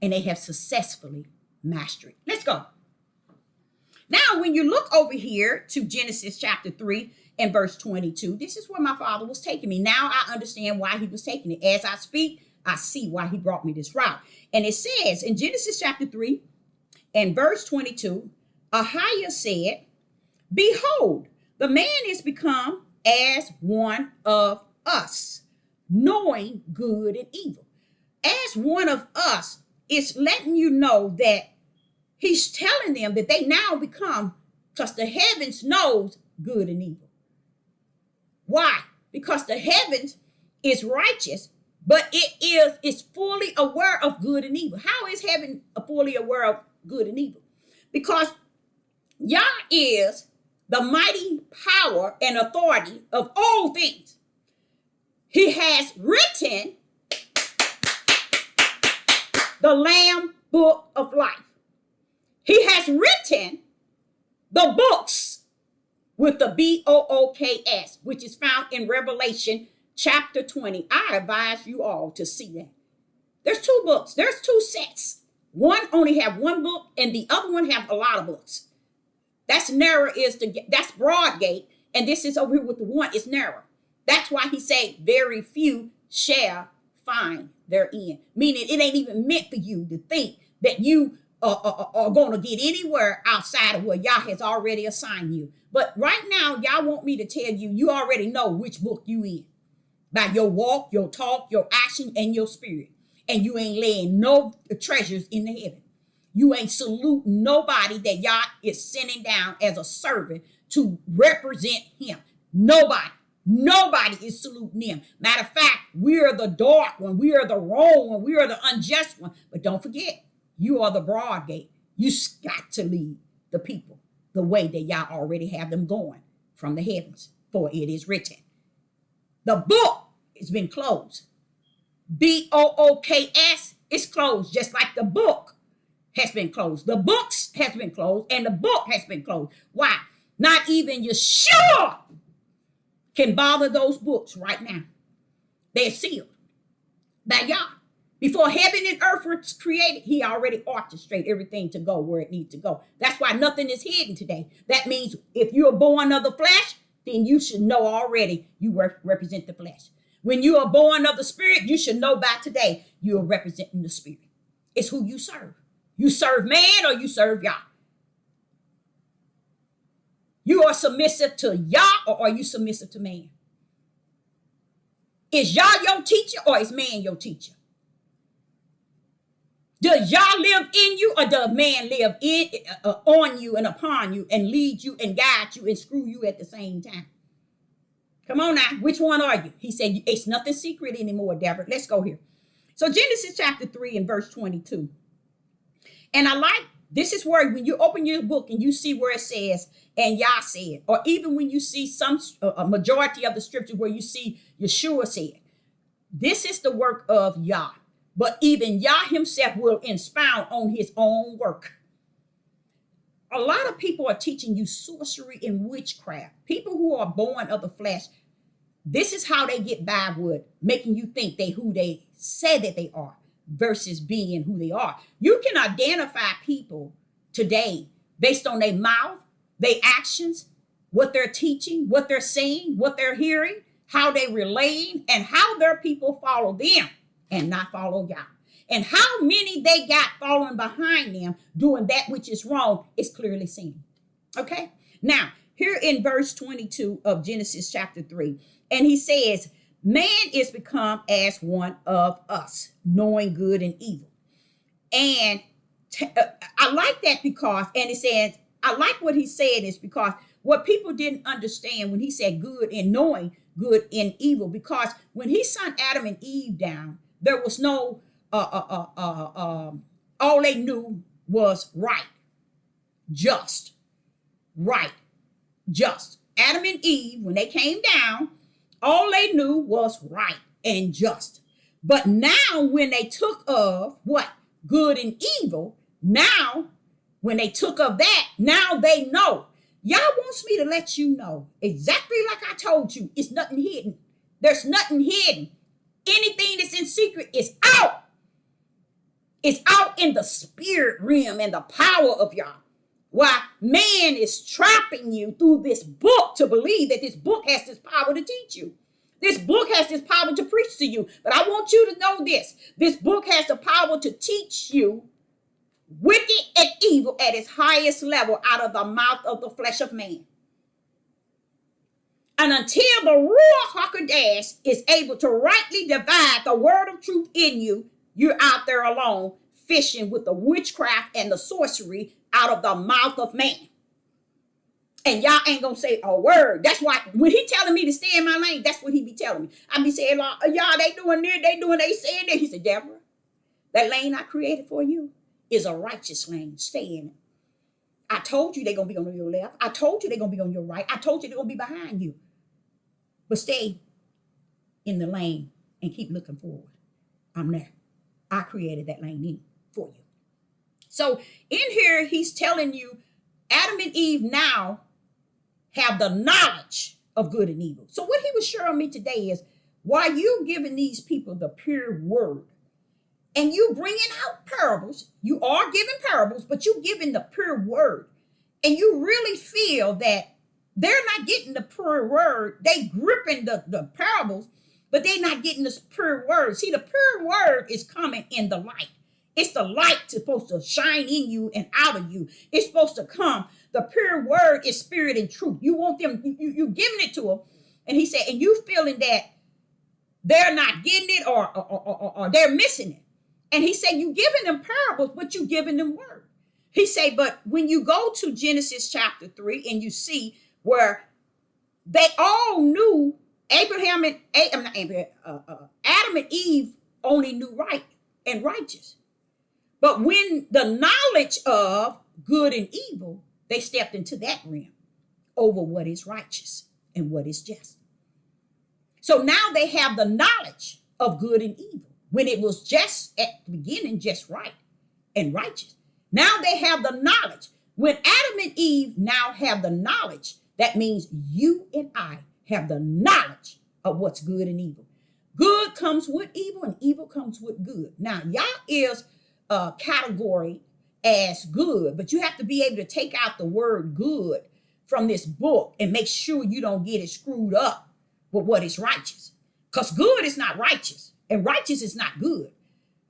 And they have successfully mastered it. Let's go. Now, when you look over here to Genesis chapter 3 and verse 22, this is where my father was taking me. Now I understand why he was taking it. As I speak, I see why he brought me this route. And it says in Genesis chapter 3 and verse 22, Ahiah said, behold, the man is become as one of us, knowing good and evil. As one of us, it's letting you know that he's telling them that they now become, because the heavens knows good and evil. Why? Because the heavens is righteous, but it's fully aware of good and evil. How is heaven fully aware of good and evil? Because Yah is the mighty power and authority of all things. He has written the Lamb book of life. He has written the books with the books, which is found in Revelation chapter 20. I advise you all to see that. There's two books. There's two sets. One only have one book and the other one have a lot of books. That's narrow that's broad gate. And this is over here with the one is narrow. That's why he say very few shall find therein. Meaning it ain't even meant for you to think that you are going to get anywhere outside of where Yah has already assigned you. But right now, y'all want me to tell you, you already know which book you in. By your walk, your talk, your action, and your spirit. And you ain't laying no treasures in the heaven. You ain't saluting nobody that Yah is sending down as a servant to represent him. Nobody is saluting them. Matter of fact, we are the dark one. We are the wrong one. We are the unjust one. But don't forget, you are the broad gate. You got to lead the people the way that Yah already have them going from the heavens. For it is written. The book has been closed. BOOKS is closed, just like the book has been closed. The books has been closed, and the book has been closed. Why? Not even Yeshua can bother those books right now. They're sealed by Yah. Before heaven and earth were created, he already orchestrated everything to go where it needs to go. That's why nothing is hidden today. That means if you're born of the flesh, then you should know already you represent the flesh. When you are born of the spirit, you should know by today you are representing the spirit. It's who you serve. You serve man or you serve Yah. You are submissive to Yah or are you submissive to man? Is Yah your teacher or is man your teacher? Does Yah live in you or does man live on you and upon you and lead you and guide you and screw you at the same time? Come on now, which one are you? He said, it's nothing secret anymore, Deborah. Let's go here. So Genesis chapter 3 and verse 22. And I like This is where when you open your book and you see where it says, and Yah said, or even when you see some a majority of the scripture where you see Yeshua said, this is the work of Yah. But even Yah himself will expound on his own work. A lot of people are teaching you sorcery and witchcraft. People who are born of the flesh, this is how they get by with making you think they who they say that they are versus being who they are. You can identify people today based on their mouth, their actions, what they're teaching, what they're saying, what they're hearing, how they relaying, and how their people follow them and not follow God. And how many they got following behind them doing that which is wrong is clearly seen. Okay? Now, here in verse 22 of Genesis chapter 3, and he says, man is become as one of us, knowing good and evil. And I like that because, and it says, I like what he said is because what people didn't understand when he said good and knowing good and evil, because when he sent Adam and Eve down, there was no, all they knew was right, just. Adam and Eve, when they came down, all they knew was right and just. But now when they took of what? Good and evil, now when they took of that, now they know. Yah wants me to let you know, exactly like I told you, it's nothing hidden. There's nothing hidden. Anything that's in secret is out. It's out in the spirit realm and the power of Yah. Why man is trapping you through this book to believe that this book has this power to teach you. This book has this power to preach to you. But I want you to know this. This book has the power to teach you wicked and evil at its highest level out of the mouth of the flesh of man. And until the Ruach HaKodesh is able to rightly divide the word of truth in you, you're out there alone fishing with the witchcraft and the sorcery out of the mouth of man. And y'all ain't gonna say a word. That's why when he telling me to stay in my lane, that's what he be telling me. I be saying, y'all, they doing this, they saying that. He said, Deborah, that lane I created for you is a righteous lane. Stay in it. I told you they're gonna be on your left. I told you they're gonna be on your right. I told you they're gonna be behind you. But stay in the lane and keep looking forward. I'm there. I created that lane in for you. So in here, he's telling you, Adam and Eve now have the knowledge of good and evil. So what he was showing me today is, while you giving these people the pure word, and you bringing out parables, you are giving parables, but you giving the pure word, and you really feel that they're not getting the pure word. They gripping the parables, but they're not getting the pure word. See, the pure word is coming in the light. It's the light supposed to shine in you and out of you. It's supposed to come. The pure word is spirit and truth. You want them, you giving it to them. And he said, and you feeling that they're not getting it or they're missing it. And he said, you giving them parables, but you giving them word. He said, but when you go to Genesis chapter 3 and you see where they all knew Adam and Eve only knew right and righteous. But when the knowledge of good and evil, they stepped into that realm over what is righteous and what is just. So now they have the knowledge of good and evil. When it was just at the beginning, just right and righteous. Now they have the knowledge. When Adam and Eve now have the knowledge, that means you and I have the knowledge of what's good and evil. Good comes with evil and evil comes with good. Now, Yah is a category as good, but you have to be able to take out the word good from this book and make sure you don't get it screwed up with what is righteous. Because good is not righteous and righteous is not good.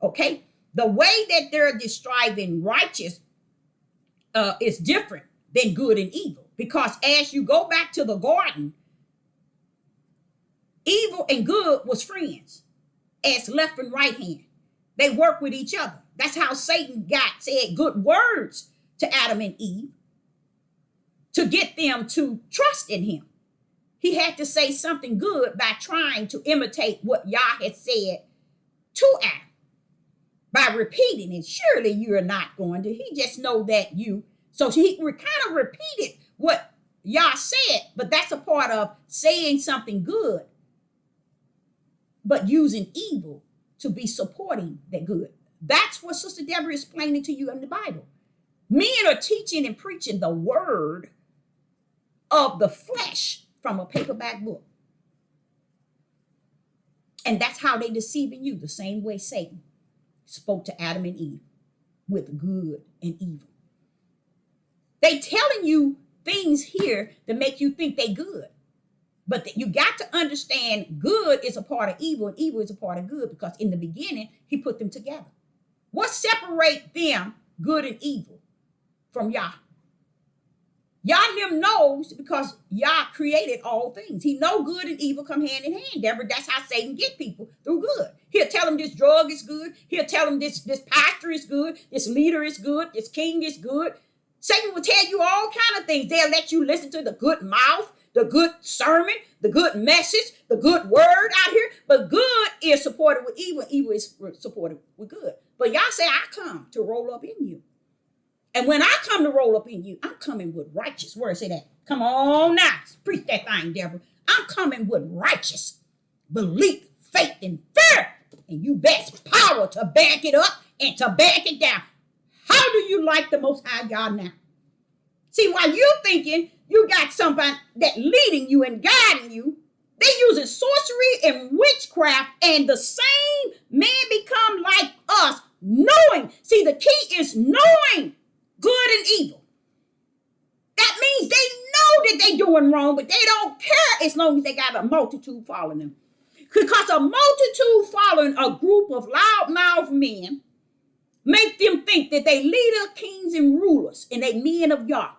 Okay? The way that they're describing righteous is different than good and evil. Because as you go back to the garden, evil and good was friends as left and right hand. They work with each other. That's how Satan said good words to Adam and Eve to get them to trust in him. He had to say something good by trying to imitate what Yah had said to Adam by by repeating it. Surely you're not going to. He just know that you. So he kind of repeated what Yah said, but that's a part of saying something good, but using evil to be supporting that good. That's what Sister Deborah is explaining to you in the Bible. Men are teaching and preaching the word of the flesh from a paperback book. And that's how they deceiving you, the same way Satan spoke to Adam and Eve with good and evil. They telling you things here that make you think they good. But you got to understand good is a part of evil and evil is a part of good, because in the beginning, he put them together. What separates them, good and evil, from Yah? Yah them knows, because Yah created all things. He know good and evil come hand in hand, Deborah. That's how Satan get people, through good. He'll tell them this drug is good. He'll tell them this pastor is good. This leader is good. This king is good. Satan will tell you all kind of things. They'll let you listen to the good mouth, the good sermon, the good message, the good word out here. But good is supported with evil. Evil is supported with good. But Yah say, I come to roll up in you. And when I come to roll up in you, I'm coming with righteous. Where say that? Come on now. Preach that thing, Deborah. I'm coming with righteous belief, faith, and fear. And you best power to back it up and to back it down. How do you like the Most High God now? See, while you thinking you got somebody that leading you and guiding you, they using sorcery and witchcraft, and the same man become like us, knowing. See, the key is knowing good and evil. That means they know that they doing wrong, but they don't care as long as they got a multitude following them. Because a multitude following a group of loudmouth men make them think that they leader, kings, and rulers, and they men of Yah.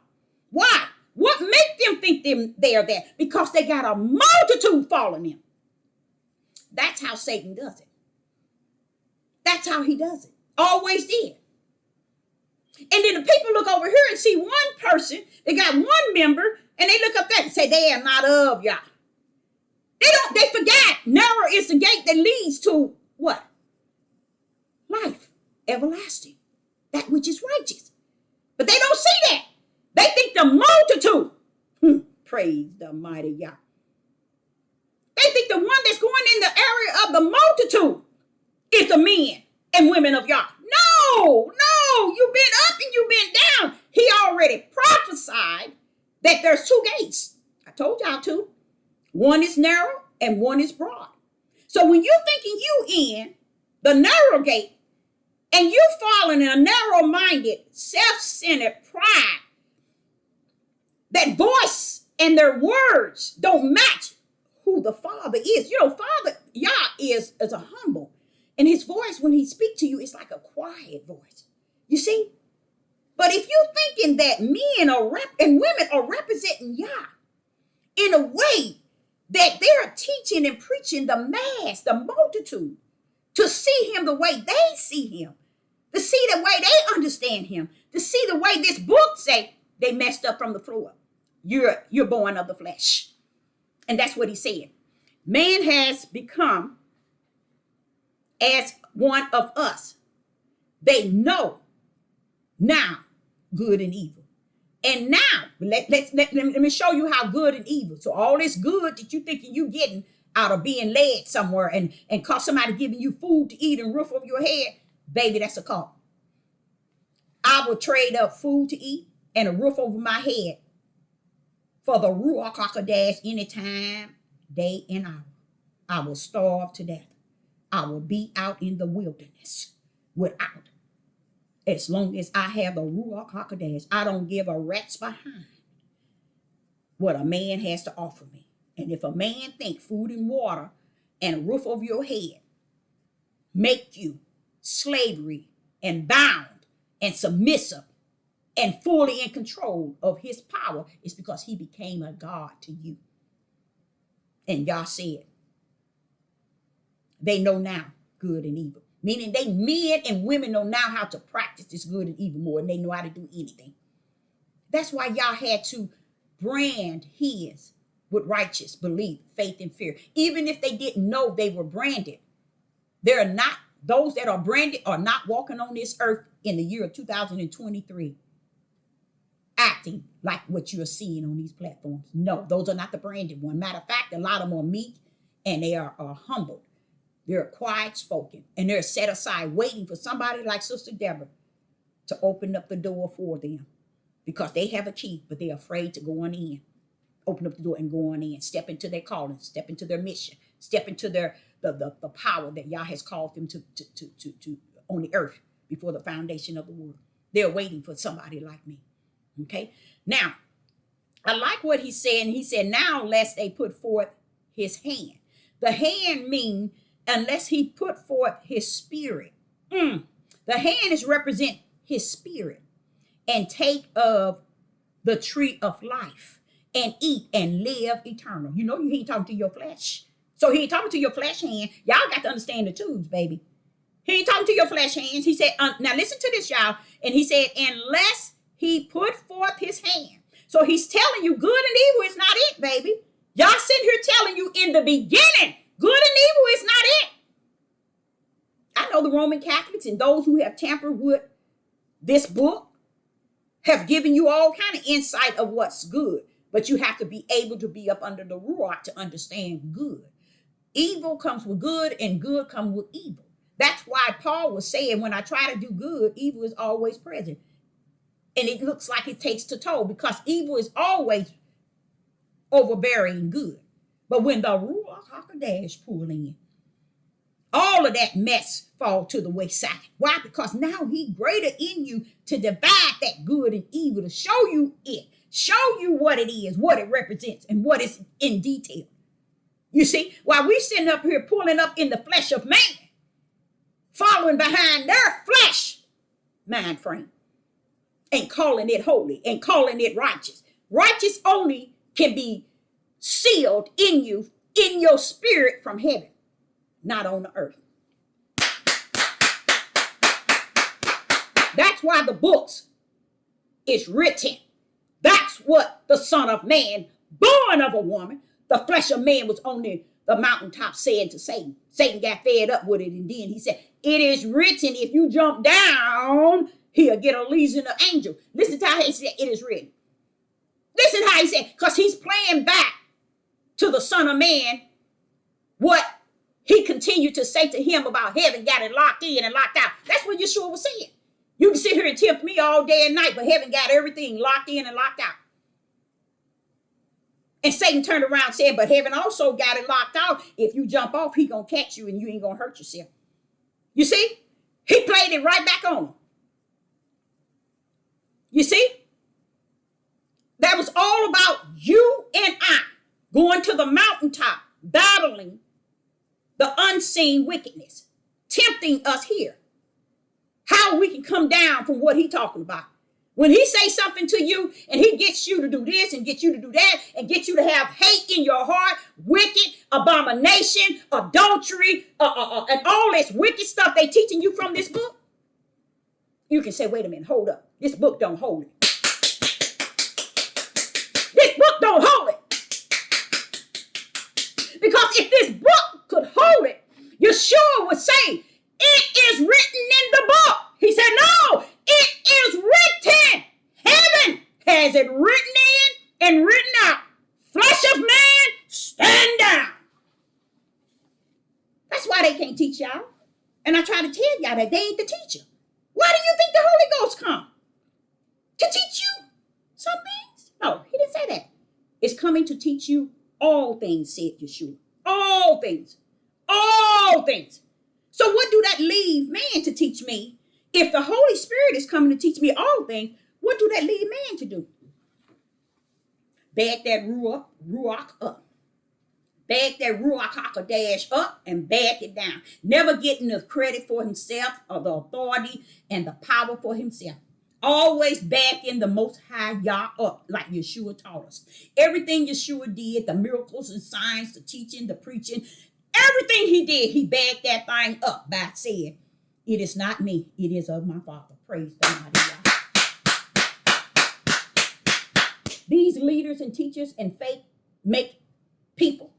Why? What make them think they are there? Because they got a multitude following them. That's how Satan does it. That's how he does it. Always did. And then the people look over here and see one person, they got one member, and they look up there and say, they are not of Yah. They forgot narrow is the gate that leads to what? Life, everlasting, that which is righteous. But they don't see that. They think the multitude, praise the mighty Yah. They think the one that's going in the area of the multitude is the men and women of Yah. No, you've been up and you've been down. He already prophesied that there's two gates. I told y'all two. One is narrow and one is broad. So when you're thinking you in the narrow gate and you falling in a narrow-minded, self-centered pride, that voice and their words don't match who the Father is. You know, Father Yah is a humble. And his voice, when he speaks to you, it's like a quiet voice. You see? But if you're thinking that men and women are representing Yah in a way that they're teaching and preaching the mass, the multitude, to see him the way they see him, to see the way they understand him, to see the way this book say they messed up from the floor. You're born of the flesh. And that's what he said. Man has become as one of us. They know now good and evil. And now, let me show you how good and evil. So all this good that you thinking you getting out of being led somewhere and cause somebody giving you food to eat and roof over your head, baby, that's a call. I will trade up food to eat and a roof over my head for the Ruach HaKodesh anytime, day and hour. I will starve to death. I will be out in the wilderness without. As long as I have the Ruach HaKodesh, I don't give a rat's behind what a man has to offer me. And if a man think food and water and a roof over your head make you slavery and bound and submissive and fully in control of his power, it's because he became a God to you. And Yah said, they know now good and evil. Meaning they men and women know now how to practice this good and evil more, and they know how to do anything. That's why Yah had to brand his with righteous belief, faith, and fear. Even if they didn't know they were branded, they're not those that are branded are not walking on this earth in the year of 2023 acting like what you're seeing on these platforms. No, those are not the branded one. Matter of fact, a lot of them are meek and they are humbled. They're quiet spoken and they're set aside waiting for somebody like Sister Deborah to open up the door for them because they have a key, but they're afraid to go on in. Open up the door and go on in, step into their calling, step into their mission, step into their the power that Yah has called them to on the earth before the foundation of the world. They're waiting for somebody like me. Okay. Now, I like what he said. He said, now lest they put forth his hand. The hand means unless he put forth his spirit. The hand is represent his spirit and take of the tree of life and eat and live eternal. You know, he ain't talking to your flesh. So he ain't talking to your flesh hand. Y'all got to understand the tubes, baby. He ain't talking to your flesh hands. He said, now listen to this, y'all. And he said, unless he put forth his hand. So he's telling you good and evil is not it, baby. Y'all sitting here telling you in the beginning, good and evil is not it. I know the Roman Catholics and those who have tampered with this book have given you all kind of insight of what's good. But you have to be able to be up under the Ruach to understand good. Evil comes with good and good comes with evil. That's why Paul was saying, when I try to do good, evil is always present. And it looks like it takes to toll because evil is always overbearing good. But when the Ruach HaKodesh pull in, all of that mess fall to the wayside. Why? Because now he greater in you to divide that good and evil, to show you it. Show you what it is, what it represents, and what is in detail. You see, while we sitting up here pulling up in the flesh of man, following behind their flesh mind frame, and calling it holy, and calling it righteous. Righteous only can be sealed in you, in your spirit from heaven, not on the earth. That's why the books is written. That's what the Son of Man, born of a woman, the flesh of man was on the mountaintop saying to Satan. Satan got fed up with it, and then he said, it is written, if you jump down, he'll get a legion of angels. Listen to how he said, it is written. Listen how he said, because he's playing back to the Son of Man what he continued to say to him about heaven, got it locked in and locked out. That's what Yeshua was saying. You can sit here and tempt me all day and night, but heaven got everything locked in and locked out. And Satan turned around and said, but heaven also got it locked out. If you jump off, he gonna catch you and you ain't gonna hurt yourself. You see? He played it right back on him. You see? That was all about you and I going to the mountaintop, battling the unseen wickedness, tempting us here. How we can come down from what he's talking about. When he say something to you and he gets you to do this and get you to do that and get you to have hate in your heart, wicked, abomination, adultery, and all this wicked stuff they teaching you from this book, you can say, wait a minute, hold up. This book don't hold it. This book don't hold it. Because if this book could hold it, Yeshua would say, it is written in the book. He said, no, it is written. Heaven has it written in and written out. Flesh of man, stand down. That's why they can't teach y'all. And I try to tell y'all that they ain't the teacher. Why do you think the Holy Ghost come? To teach you some things? No, he didn't say that. It's coming to teach you all things, said Yeshua. All things. All things. So what do that leave man to teach me? If the Holy Spirit is coming to teach me all things, what do that leave man to do? Back that Ruach up. Back that Ruach HaKodesh up and back it down. Never getting the credit for himself or the authority and the power for himself. Always back in the Most High Yah up, like Yeshua taught us. Everything Yeshua did, the miracles and signs, the teaching, the preaching, everything he did, he backed that thing up by saying, it is not me, it is of my Father. Praise the mighty Yah. These leaders and teachers and faith make people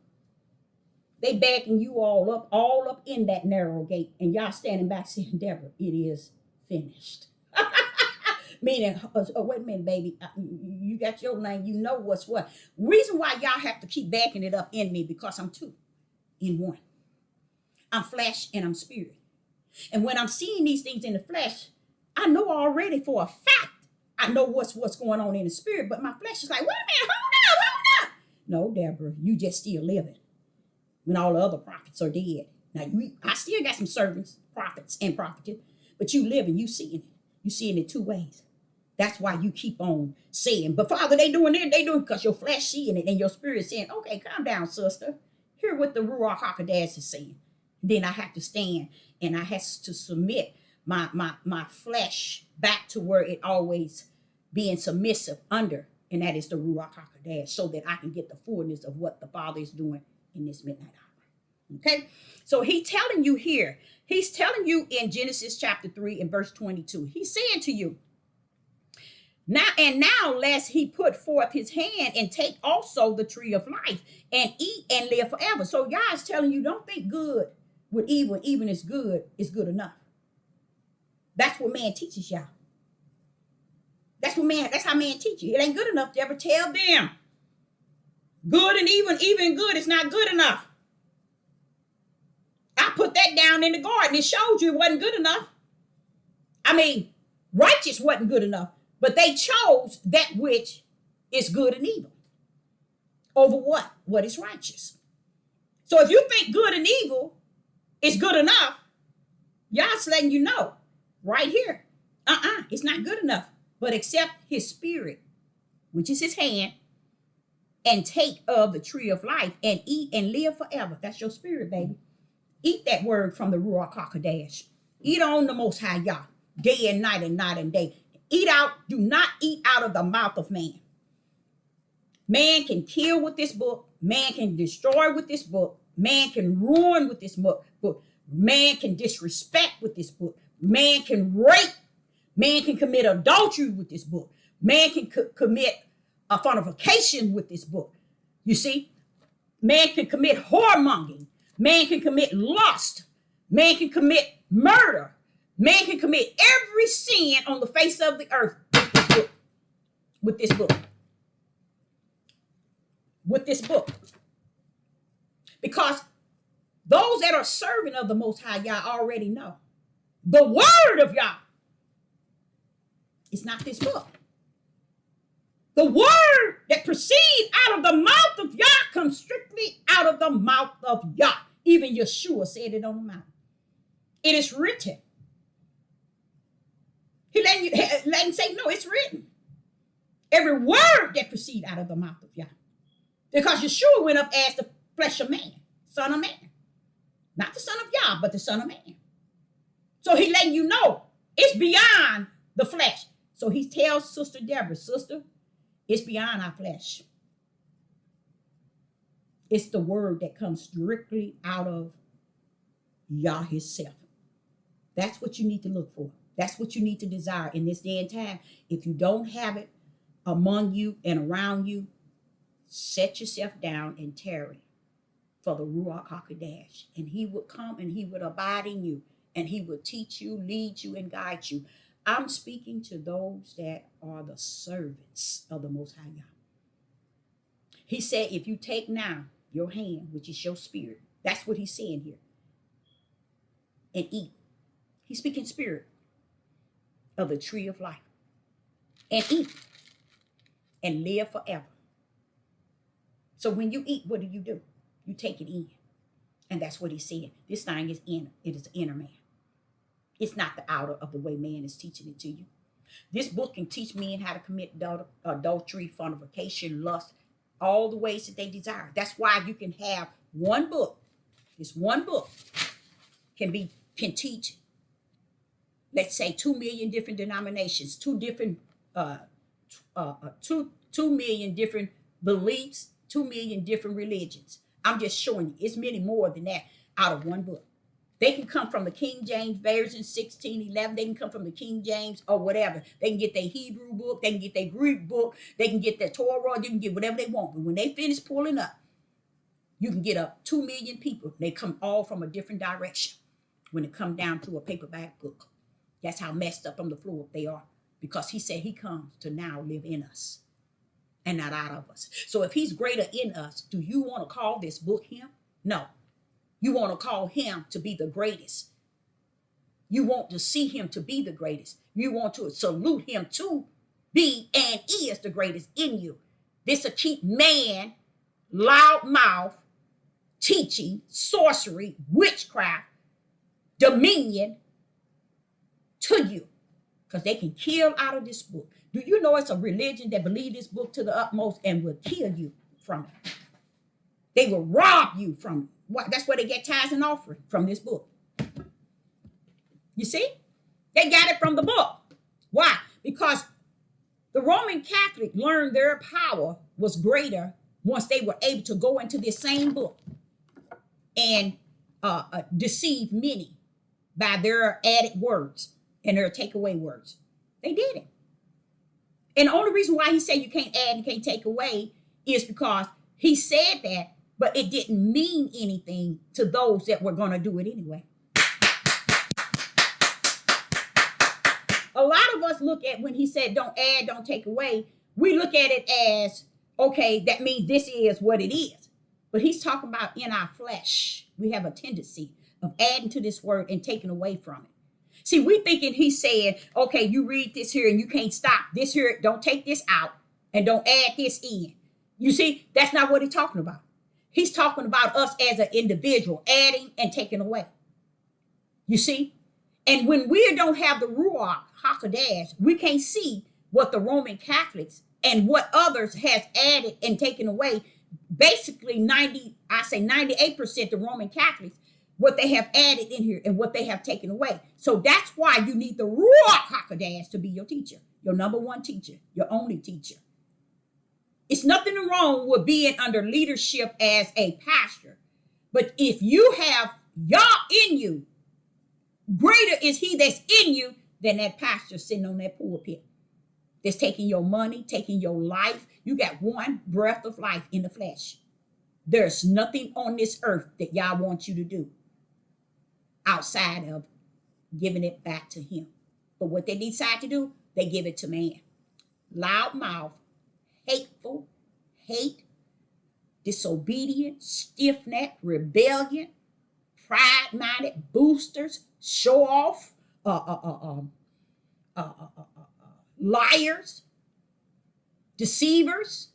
They backing you all up in that narrow gate, and y'all standing back saying, Deborah, it is finished. Meaning, wait a minute, baby, you got your lane, you know what's what. Reason why y'all have to keep backing it up in me, because I'm two in one. I'm flesh and I'm spirit. And when I'm seeing these things in the flesh, I know already for a fact, I know what's going on in the spirit, but my flesh is like, wait a minute, hold up. No, Deborah, you just still living when all the other prophets are dead. Now, I still got some servants, prophets and prophetess, but you living, you seeing it. You seeing it two ways. That's why you keep on saying, but Father, they doing it, because your flesh seeing it and your spirit saying, okay, calm down, sister. Hear what the Ruach HaKodesh is saying. Then I have to stand and I have to submit my flesh back to where it always being submissive under, and that is the Ruach HaKodesh, so that I can get the fullness of what the Father is doing in this midnight hour. Okay? So he's telling you here, he's telling you in Genesis chapter 3 and verse 22, he's saying to you, now lest he put forth his hand and take also the tree of life and eat and live forever. So God's telling you, don't think good with evil, even is good enough. That's what man teaches y'all. That's how man teach you. It ain't good enough to ever tell them good and even good is not good enough. I put that down in the garden. It showed you it wasn't good enough. I mean, righteous wasn't good enough, but they chose that which is good and evil over what? What is righteous. So if you think good and evil is good enough, God's letting you know right here, it's not good enough. But accept his spirit, which is his hand, and take of the tree of life and eat and live forever. That's your spirit, baby. Eat that word from the Ruach HaKodesh. Eat on the Most High Yah, day and night and night and day. Do not eat out of the mouth of man. Man can kill with this book. Man can destroy with this book. Man can ruin with this book. Man can disrespect with this book. Man can rape. Man can commit adultery with this book. Man can commit a fornication with this book. You see? Man can commit whoremongering. Man can commit lust. Man can commit murder. Man can commit every sin on the face of the earth with this book. With this book. Because those that are serving of the Most High Yah already know. The word of Yah. It's not this book. The word that proceeds out of the mouth of Yah comes strictly out of the mouth of Yah. Even Yeshua said it on the mountain. It is written. He letting say, no, it's written. Every word that proceeds out of the mouth of Yah. Because Yeshua went up as the flesh of man, son of man. Not the son of Yah, but the son of man. So he letting you know it's beyond the flesh. So he tells Sister Deborah, sister, it's beyond our flesh. It's the word that comes strictly out of Yah himself. That's what you need to look for. That's what you need to desire in this day and time. If you don't have it among you and around you, set yourself down and tarry for the Ruach HaKodesh. And he would come and he would abide in you. And he would teach you, lead you, and guide you. I'm speaking to those that are the servants of the Most High Yah. He said, if you take now your hand, which is your spirit, that's what he's saying here, and eat. He's speaking spirit of the tree of life. And eat and live forever. So when you eat, what do? You take it in. And that's what he's saying. This thing is inner. It is inner man. It's not the outer of the way man is teaching it to you. This book can teach men how to commit adultery, fornication, lust, all the ways that they desire. That's why you can have one book. This one book can teach, let's say, 2 million different denominations, 2 million different beliefs, 2 million different religions. I'm just showing you it's many more than that out of one book. They can come from the King James Version, 1611. They can come from the King James or whatever. They can get their Hebrew book. They can get their Greek book. They can get their Torah. They can get whatever they want. But when they finish pulling up, You can get up 2 million people. They come all from a different direction when it come down to a paperback book. That's how messed up on the floor they are. Because he said he comes to now live in us and not out of us. So if he's greater in us, do you want to call this book him? No. You want to call him to be the greatest. You want to see him to be the greatest. You want to salute him to be and is the greatest in you. This will keep man, loud mouth, teaching, sorcery, witchcraft, dominion to you. Because they can kill out of this book. Do you know it's a religion that believes this book to the utmost and will kill you from it? They will rob you from it. That's where they get tithes and offering, from this book. You see? They got it from the book. Why? Because the Roman Catholic learned their power was greater once they were able to go into this same book and deceive many by their added words and their takeaway words. They did it. And the only reason why he said you can't add and can't take away is because he said that, but it didn't mean anything to those that were going to do it anyway. A lot of us look at when he said don't add, don't take away, we look at it as, okay, that means this is what it is. But he's talking about in our flesh, we have a tendency of adding to this word and taking away from it. See, we thinking he's saying, okay, you read this here and you can't stop this here. Don't take this out and don't add this in. You see, that's not what he's talking about. He's talking about us as an individual, adding and taking away. You see? And when we don't have the Ruach HaKodesh, we can't see what the Roman Catholics and what others has added and taken away. Basically, 98% the Roman Catholics, what they have added in here and what they have taken away. So that's why you need the Ruach HaKodesh to be your teacher, your number one teacher, your only teacher. It's nothing wrong with being under leadership as a pastor. But if you have Yah in you, greater is he that's in you than that pastor sitting on that pulpit that's taking your money, taking your life. You got one breath of life in the flesh. There's nothing on this earth that Yah wants you to do outside of giving it back to him. But what they decide to do, they give it to man. Loud mouth, hateful, hate, disobedient, stiff-necked, rebellion, pride-minded, boosters, show off, liars, deceivers,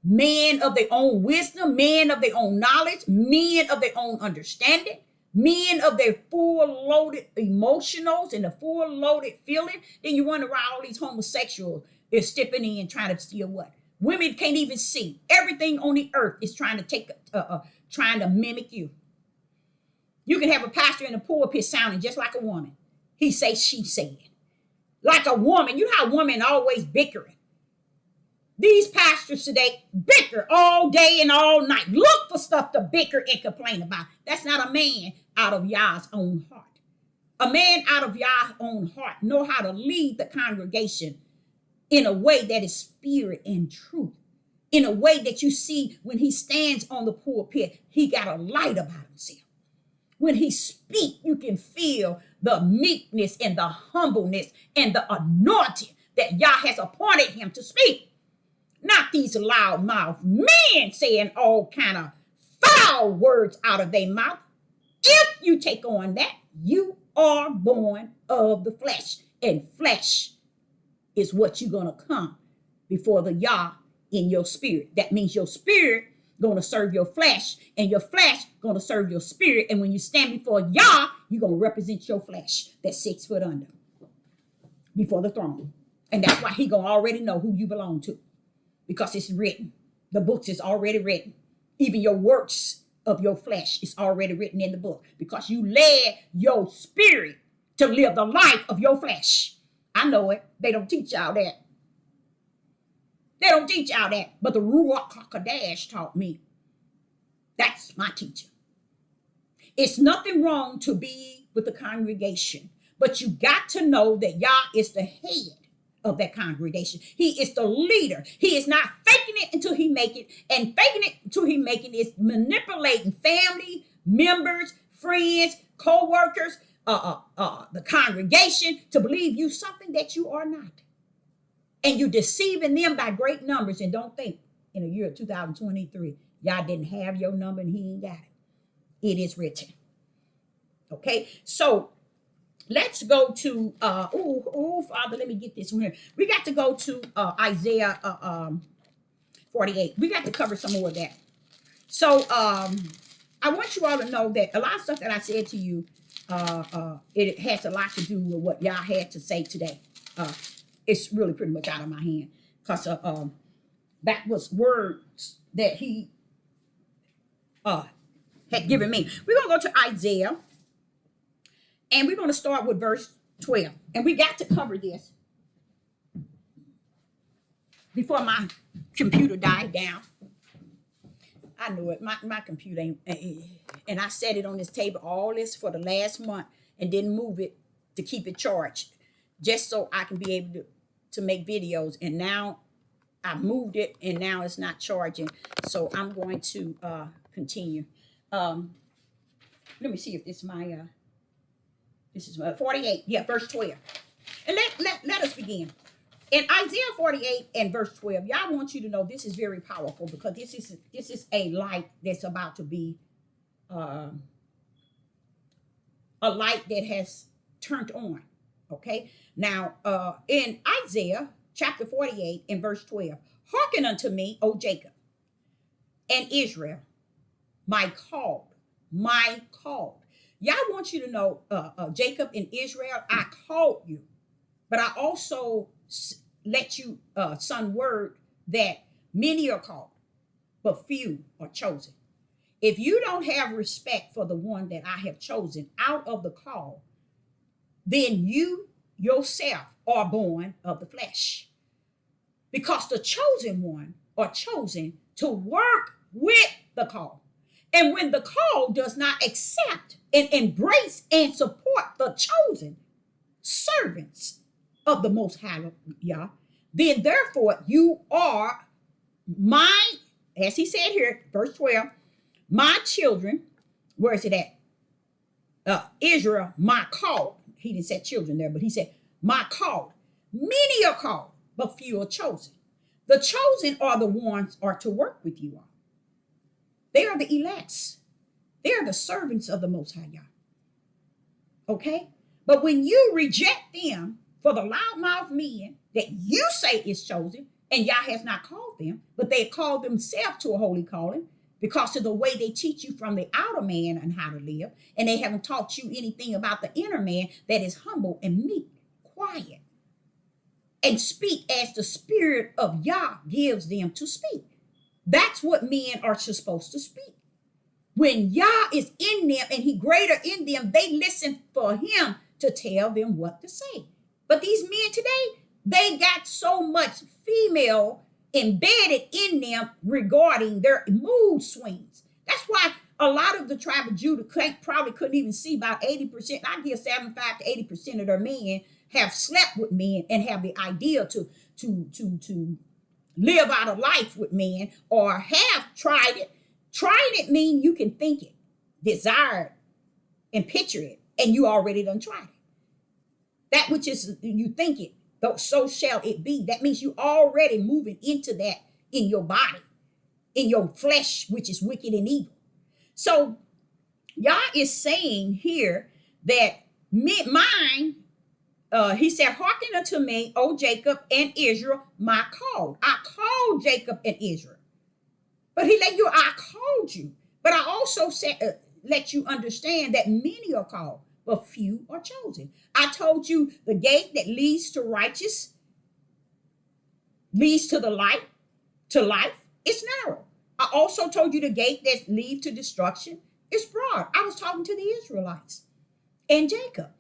men of their own wisdom, men of their own knowledge, men of their own understanding, men of their full-loaded emotionals and the full-loaded feeling. Then you wonder why all these homosexuals is stepping in trying to steal what? Women can't even see. Everything on the earth is trying to mimic you. You can have a pastor in the pulpit sounding just like a woman. He say, she said. Like a woman. You know how women always bickering. These pastors today bicker all day and all night. Look for stuff to bicker and complain about. That's not a man out of Yah's own heart. A man out of Yah's own heart know how to lead the congregation in a way that is spirit and truth. In a way that you see when he stands on the pulpit, he got a light about himself. When he speaks, you can feel the meekness and the humbleness and the anointing that Yah has appointed him to speak. Not these loud-mouthed men saying all kind of foul words out of their mouth. If you take on that, you are born of the flesh. And flesh is what you're going to come before the Yah in your spirit. That means your spirit going to serve your flesh, and your flesh going to serve your spirit. And when you stand before Yah, you're going to represent your flesh that's 6 foot under before the throne. And that's why he going to already know who you belong to, because it's written. The books is already written. Even your works of your flesh is already written in the book, because you led your spirit to live the life of your flesh. I know it. They don't teach y'all that. They don't teach y'all that. But the Ruach HaKodesh taught me. That's my teacher. It's nothing wrong to be with the congregation, but you got to know that Yah is the head of that congregation. He is the leader. He is not faking it until he make it, and faking it until he making it is manipulating family members, friends, co-workers, the congregation to believe you something that you are not. And you're deceiving them by great numbers. And don't think in the year 2023, y'all didn't have your number and he ain't got it. It is written. Okay, so let's go to Father, let me get this one here. We got to go to Isaiah 48. We got to cover some more of that. So I want you all to know that a lot of stuff that I said to you, it has a lot to do with what y'all had to say today. It's really pretty much out of my hand because that was words that he had given me. We're going to go to Isaiah, and we're going to start with verse 12. And we got to cover this before my computer died down. I knew it. My computer ain't, and I set it on this table all this for the last month and didn't move it to keep it charged, just so I can be able to make videos. And now I moved it, and now it's not charging. So I'm going to continue. Let me see if this is my this is 48. Yeah, verse 12. And let us begin. In Isaiah 48 and verse 12, y'all, want you to know this is very powerful because this is a light that's about to be a light that has turned on. Okay. Now, in Isaiah chapter 48 and verse 12, hearken unto me, O Jacob and Israel, my called. Y'all, want you to know, Jacob and Israel, I called you, but I also let you son word that many are called, but few are chosen. If you don't have respect for the one that I have chosen out of the call, then you yourself are born of the flesh. Because the chosen one are chosen to work with the call. And when the call does not accept and embrace and support the chosen servants of the Most High, Yah, then therefore you are my, as he said here, verse 12, my children, where is it at? Israel, my called. He didn't say children there, but he said, my called. Many are called, but few are chosen. The chosen are the ones are to work with you all. They are the elects. They are the servants of the Most High Yah. Okay? But when you reject them for the loudmouth men that you say is chosen, and Yah has not called them, but they called themselves to a holy calling because of the way they teach you from the outer man and how to live, and they haven't taught you anything about the inner man that is humble and meek, quiet, and speak as the Spirit of Yah gives them to speak. That's what men are supposed to speak. When Yah is in them and he greater in them, they listen for him to tell them what to say. But these men today, they got so much female embedded in them regarding their mood swings. That's why a lot of the tribe of Judah probably couldn't even see about 80%. I give 75 to 80% of their men have slept with men and have the idea to live out a life with men, or have tried it. Trying it means you can think it, desire it, and picture it, and you already done tried it. That which is you think it, so shall it be. That means you already moving into that in your body, in your flesh, which is wicked and evil. So Yah is saying here that mine, he said, hearken unto me, O Jacob and Israel, my called. I called Jacob and Israel. But he let you, I called you. But I also said, let you understand that many are called, but few are chosen. I told you the gate that leads to righteous, leads to the light, to life, it's narrow. I also told you the gate that leads to destruction is broad. I was talking to the Israelites and Jacob.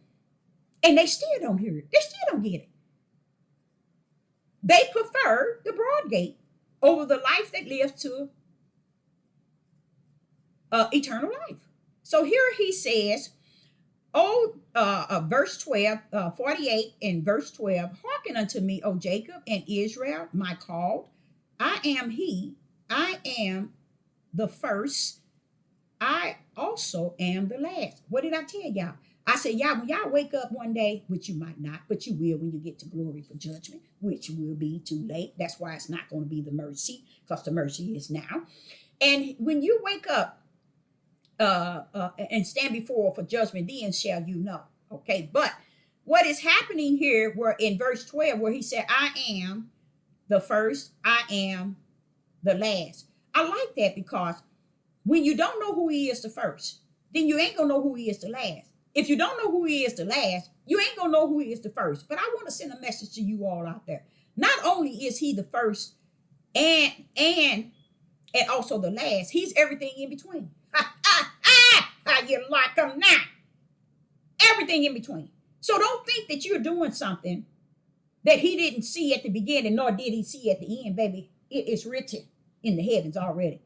And they still don't hear it. They still don't get it. They prefer the broad gate over the life that lives to eternal life. So here he says, verse 12, 48 and verse 12, hearken unto me, O Jacob and Israel, my called. I am he, I am the first, I also am the last. What did I tell y'all? I said, y'all, when y'all wake up one day, which you might not, but you will when you get to glory for judgment, which will be too late. That's why it's not going to be the mercy, because the mercy is now. And when you wake up and stand before for judgment, then shall you know. Okay, but what is happening here, where in verse 12, where he said, I am the first, I am the last. I like that because when you don't know who he is the first, then you ain't gonna know who he is the last. If you don't know who he is the last, you ain't gonna know who he is the first. But I want to send a message to you all out there. Not only is he the first and also the last, he's everything in between. How you like him now? Everything in between. So don't think that you're doing something that he didn't see at the beginning, nor did he see at the end, baby. It is written in the heavens already.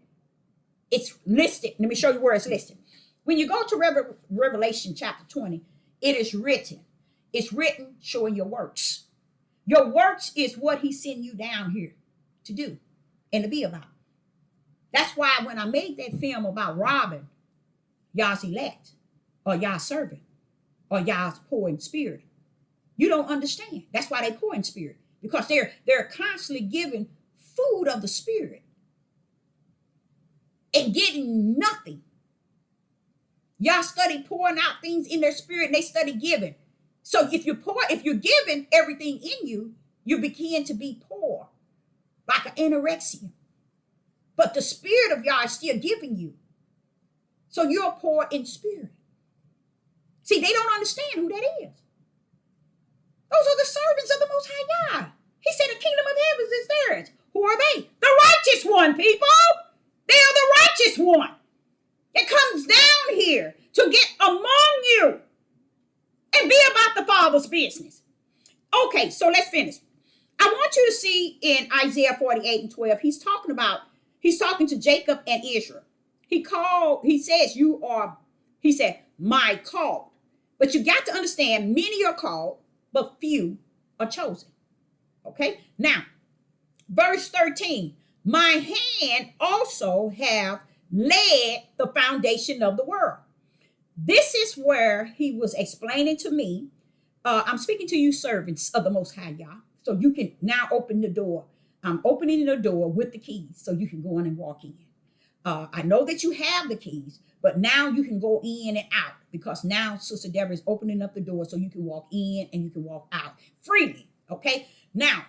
It's listed. Let me show you where it's listed. When you go to Revelation chapter 20, it is written. It's written showing your works. Your works is what he sent you down here to do and to be about. That's why when I made that film about robbing y'all's elect or y'all's servant or y'all's poor in spirit, you don't understand. That's why they poor in spirit, because they're constantly giving food of the spirit and getting nothing. Y'all study pouring out things in their spirit, and they study giving. So if you're giving everything in you, you begin to be poor, like an anorexia. But the spirit of y'all is still giving you. So you're poor in spirit. See, they don't understand who that is. Those are the servants of the Most High God. He said the kingdom of heaven is theirs. Who are they? The righteous one, people. They are the righteous one. It comes down here to get among you and be about the Father's business. Okay, so let's finish. I want you to see in Isaiah 48 and 12, he's talking to Jacob and Israel. He said, my called. But you got to understand, many are called, but few are chosen. Okay, now, verse 13, my hand also have laid the foundation of the world. This is where he was explaining to me, I'm speaking to you servants of the Most High Yah, so you can now open the door. I'm opening the door with the keys so you can go in and walk in. I know that you have the keys, but now you can go in and out, because now Sister Deborah is opening up the door so you can walk in and you can walk out freely. Okay, now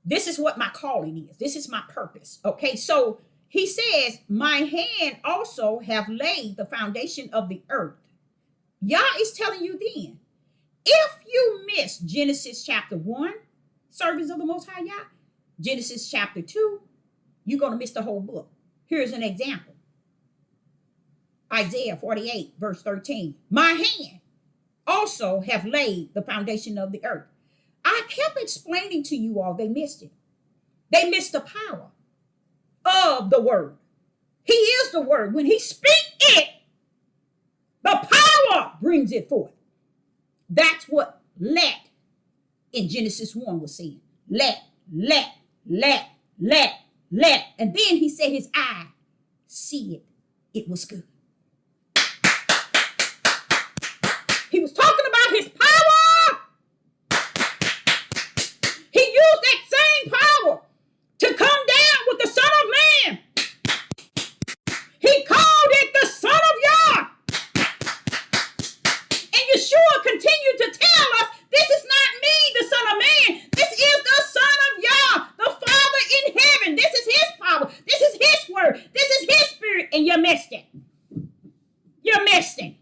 this is what my calling is. This is my purpose. Okay, so he says, my hand also have laid the foundation of the earth. Yah is telling you then, if you miss Genesis chapter 1, servants of the Most High Yah, Genesis chapter 2, you're going to miss the whole book. Here's an example. Isaiah 48, verse 13. My hand also have laid the foundation of the earth. I kept explaining to you all, they missed it. They missed the power of the word. He is the word. When he speaks it, the power brings it forth. That's what let in Genesis 1 was saying. Let. And then he said his eye see it. It was good. He was talking about his power. He used that same power to come down with the Son of Man. He called it the Son of Yah. And Yeshua continued to tell us, this is not me, the Son of Man. This is the Son of Yah, the Father in heaven. This is his power. This is his word. This is his spirit. And you missed it. You missed it.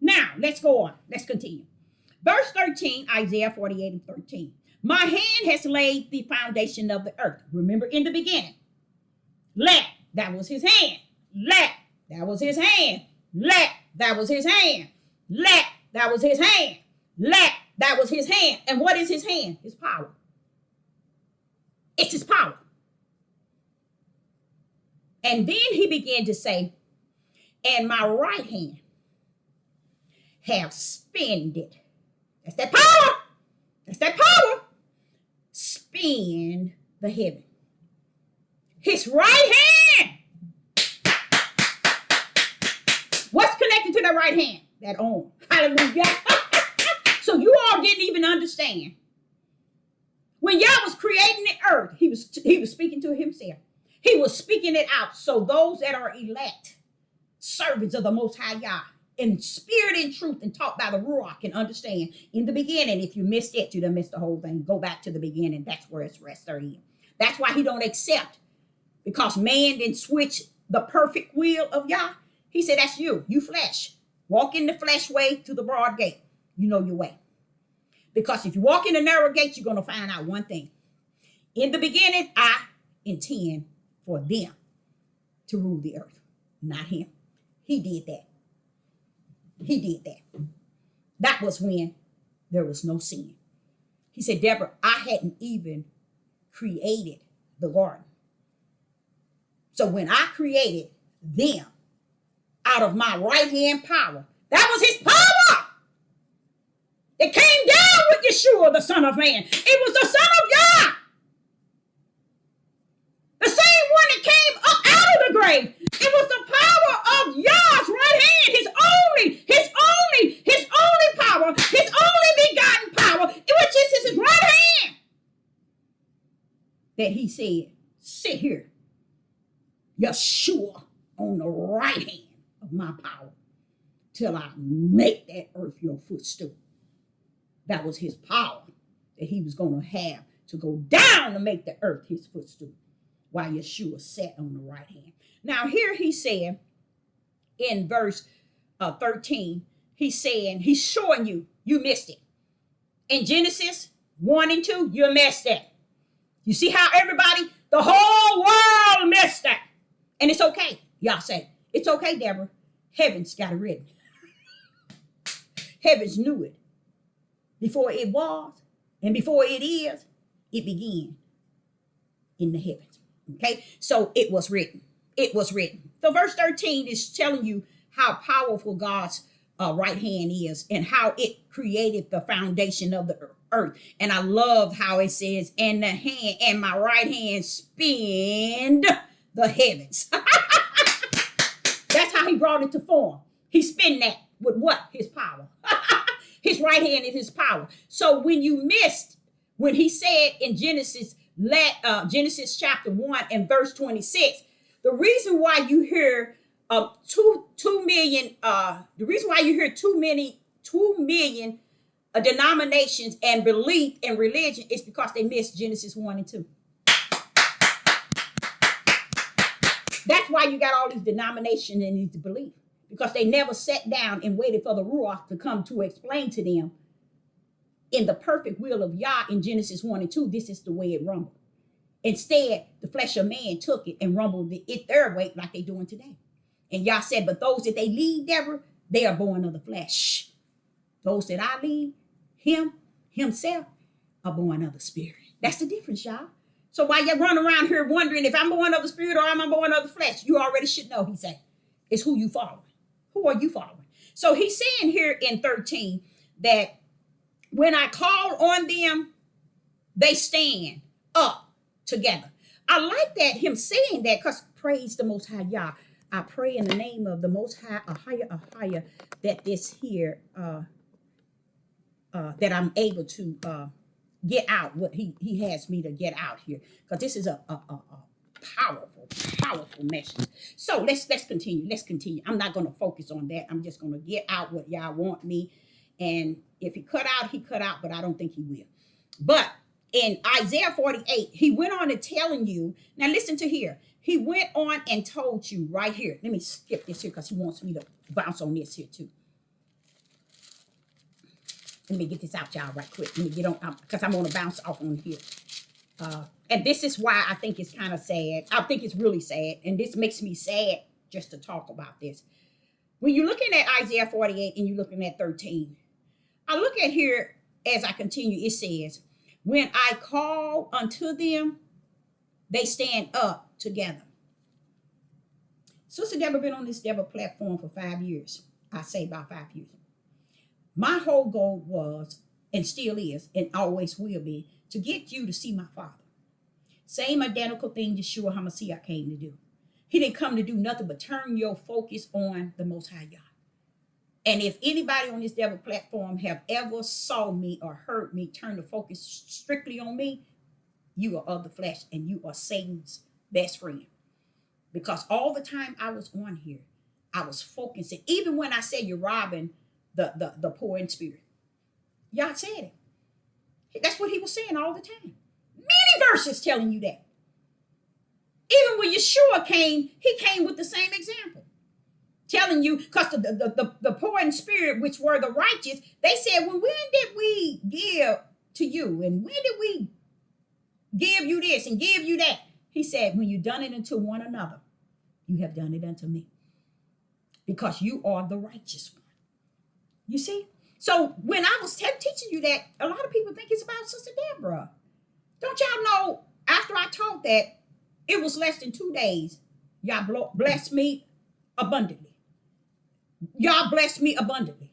Now, let's go on. Let's continue. Verse 13, Isaiah 48 and 13. My hand has laid the foundation of the earth. Remember in the beginning. Let, that was his hand. Let, that was his hand. Let, that was his hand. Let, that was his hand. Let, that was his hand. And what is his hand? His power. It's his power. And then he began to say, and my right hand have spended. That's that power. That's that power. Spin the heaven. His right hand. What's connected to that right hand? That arm. Hallelujah. So you all didn't even understand. When Yah was creating the earth, he was speaking to himself. He was speaking it out. So those that are elect, servants of the Most High Yah, in spirit and truth and taught by the Ruach, can understand. In the beginning, if you missed it, you done missed the whole thing. Go back to the beginning. That's where it's rest in. That's why he don't accept. Because man didn't switch the perfect will of Yah. He said, that's you. You flesh. Walk in the flesh way to the broad gate. You know your way. Because if you walk in the narrow gate, you're going to find out one thing. In the beginning, I intend for them to rule the earth, not him. He did that. He did that. That was when there was no sin. He said, Deborah, I hadn't even created the garden. So when I created them out of my right hand power, that was his power. It came down with Yeshua, the Son of Man. It was the Son of Yah. The same one that came up out of the grave. It was the power of Yah's right hand. His only power, his only begotten power, which is his right hand. That he said, sit here, Yeshua, on the right hand of my power, till I make that earth your footstool. That was his power that he was going to have to go down to make the earth his footstool, while Yeshua sat on the right hand. Now here he said in verse 13, he's saying, he's showing you, you missed it. In Genesis 1 and 2, you missed it. You see how everybody, the whole world missed it. And it's okay. Y'all say, it's okay, Deborah. Heaven's got it written. Heavens knew it. Before it was, and before it is, it began in the heavens. Okay? So it was written. It was written. So verse 13 is telling you how powerful God's right hand is and how it created the foundation of the earth. And I love how it says, and my right hand spinned the heavens. That's how he brought it to form. He spinned that with what? His power. His right hand is his power. So when you missed, when he said in Genesis chapter 1 and verse 26, the reason why you hear 2 million, the reason why you hear 2 million denominations and belief in religion is because they missed Genesis 1 and 2. That's why you got all these denominations and these beliefs. Because they never sat down and waited for the Ruach to come to explain to them in the perfect will of Yah in Genesis 1 and 2, this is the way it rumbled. Instead, the flesh of man took it and rumbled it their way like they're doing today. And Yah said, but those that they lead, Deborah, they are born of the flesh. Those that I lead, himself, are born of the spirit. That's the difference, y'all. So while you run around here wondering if I'm born of the spirit or am I born of the flesh, you already should know, he said. It's who you following. Who are you following? So he's saying here in 13 that when I call on them, they stand up together. I like that, him saying that, because praise the Most High Yah. I pray in the name of the Most High, Ahaya, that this here, that I'm able to get out what he has me to get out here. Because this is a powerful message. So let's continue. I'm not going to focus on that. I'm just going to get out what y'all want me. And if he cut out, but I don't think he will. But in Isaiah 48, he went on and telling you, now listen to here. He went on and told you right here. Let me skip this here because he wants me to bounce on this here too. Let me get this out, y'all, right quick. Let me get on, because I'm going to bounce off on here. And this is why I think it's kind of sad. I think it's really sad. And this makes me sad just to talk about this. When you're looking at Isaiah 48 and you're looking at 13, I look at here as I continue, it says, when I call unto them, they stand up together. Sister Deborah been on this Deborah platform for 5 years. I say about 5 years. My whole goal was, and still is, and always will be, to get you to see my Father. Same identical thing Yeshua HaMashiach came to do. He didn't come to do nothing but turn your focus on the Most High God. And if anybody on this devil platform have ever saw me or heard me turn the focus strictly on me, you are of the flesh and you are Satan's best friend. Because all the time I was on here, I was focusing. Even when I said you're robbing the poor in spirit, y'all said it. That's what he was saying all the time. Many verses telling you that. Even when Yeshua came, he came with the same example. Telling you, because the poor in spirit, which were the righteous, they said, well, when did we give to you? And when did we give you this and give you that? He said, when you done it unto one another, you have done it unto me. Because you are the righteous one. You see? So when I was teaching you that, a lot of people think it's about Sister Deborah. Don't y'all know, after I taught that, it was less than 2 days, y'all blessed me abundantly. Y'all blessed me abundantly.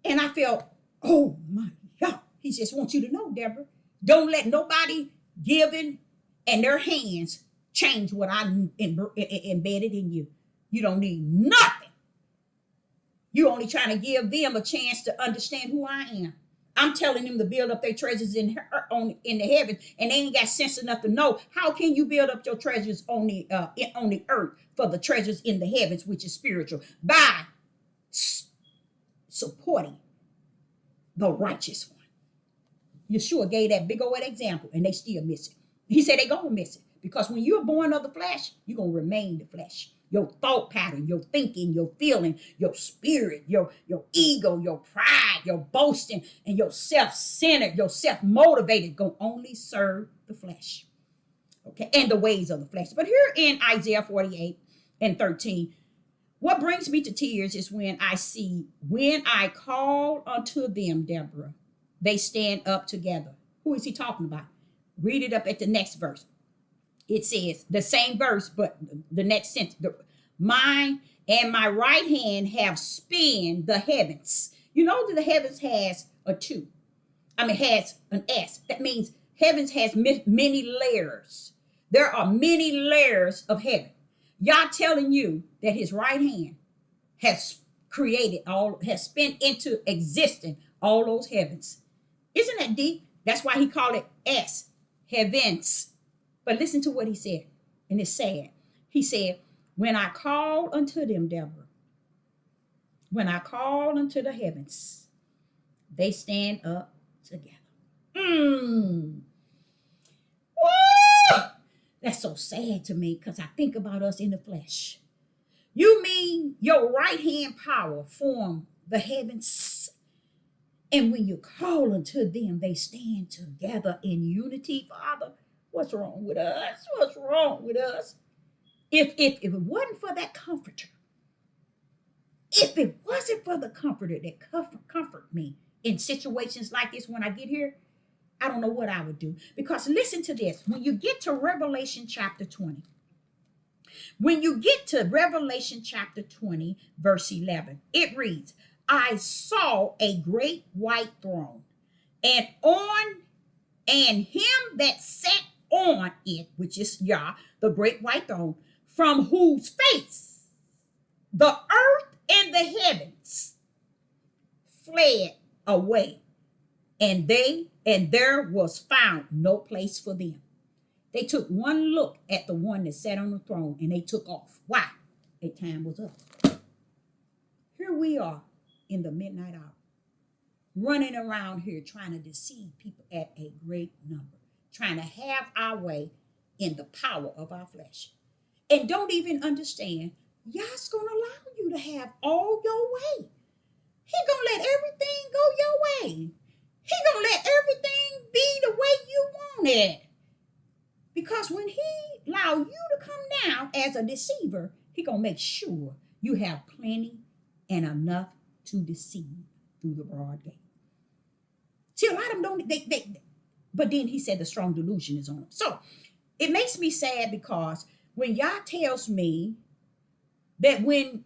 And I felt, oh my God. He just wants you to know, Deborah, don't let nobody giving and their hands change what I embedded in you. You don't need nothing. You're only trying to give them a chance to understand who I am. I'm telling them to build up their treasures in the heavens, and they ain't got sense enough to know how can you build up your treasures on the earth for the treasures in the heavens, which is spiritual, by supporting the righteous one. Yeshua gave that big old example, and they still miss it. He said they gonna miss it because when you're born of the flesh, you're gonna remain the flesh. Your thought pattern, your thinking, your feeling, your spirit, your ego, your pride, your boasting, and your self-centered, your self-motivated gonna only serve the flesh. Okay, and the ways of the flesh. But here in Isaiah 48 and 13, what brings me to tears is when I call unto them, Deborah, they stand up together. Who is he talking about? Read it up at the next verse. It says the same verse, but the next sentence. Mine and my right hand have spanned the heavens. You know that the heavens has has an S. That means heavens has many layers. There are many layers of heaven. Y'all telling you that his right hand has has spent into existence all those heavens. Isn't that deep? That's why he called it S, heavens. But listen to what he said, and it's sad. He said, when I call unto them, Deborah, when I call unto the heavens, they stand up together. That's so sad to me because I think about us in the flesh. You mean your right hand power formed the heavens? And when you call unto them, they stand together in unity, Father. What's wrong with us? What's wrong with us? If it wasn't for that comforter, if it wasn't for the comforter that comfort me in situations like this when I get here, I don't know what I would do. Because listen to this. When you get to Revelation chapter 20, verse 11, it reads, I saw a great white throne, and him that sat on it, which is Yah, the great white throne, from whose face the earth and the heavens fled away, and there was found no place for them. They took one look at the one that sat on the throne and they took off. Why? Their time was up. Here we are in the midnight hour, running around here trying to deceive people at a great number, trying to have our way in the power of our flesh. And don't even understand, Yah's going to allow you to have all your way. He going to let everything go your way. He going to let everything be the way you want it. Because when he allow you to come down as a deceiver, he going to make sure you have plenty and enough to deceive through the broad gate. See, a lot of them don't, but then he said the strong delusion is on them. So it makes me sad because when Yah tells me that when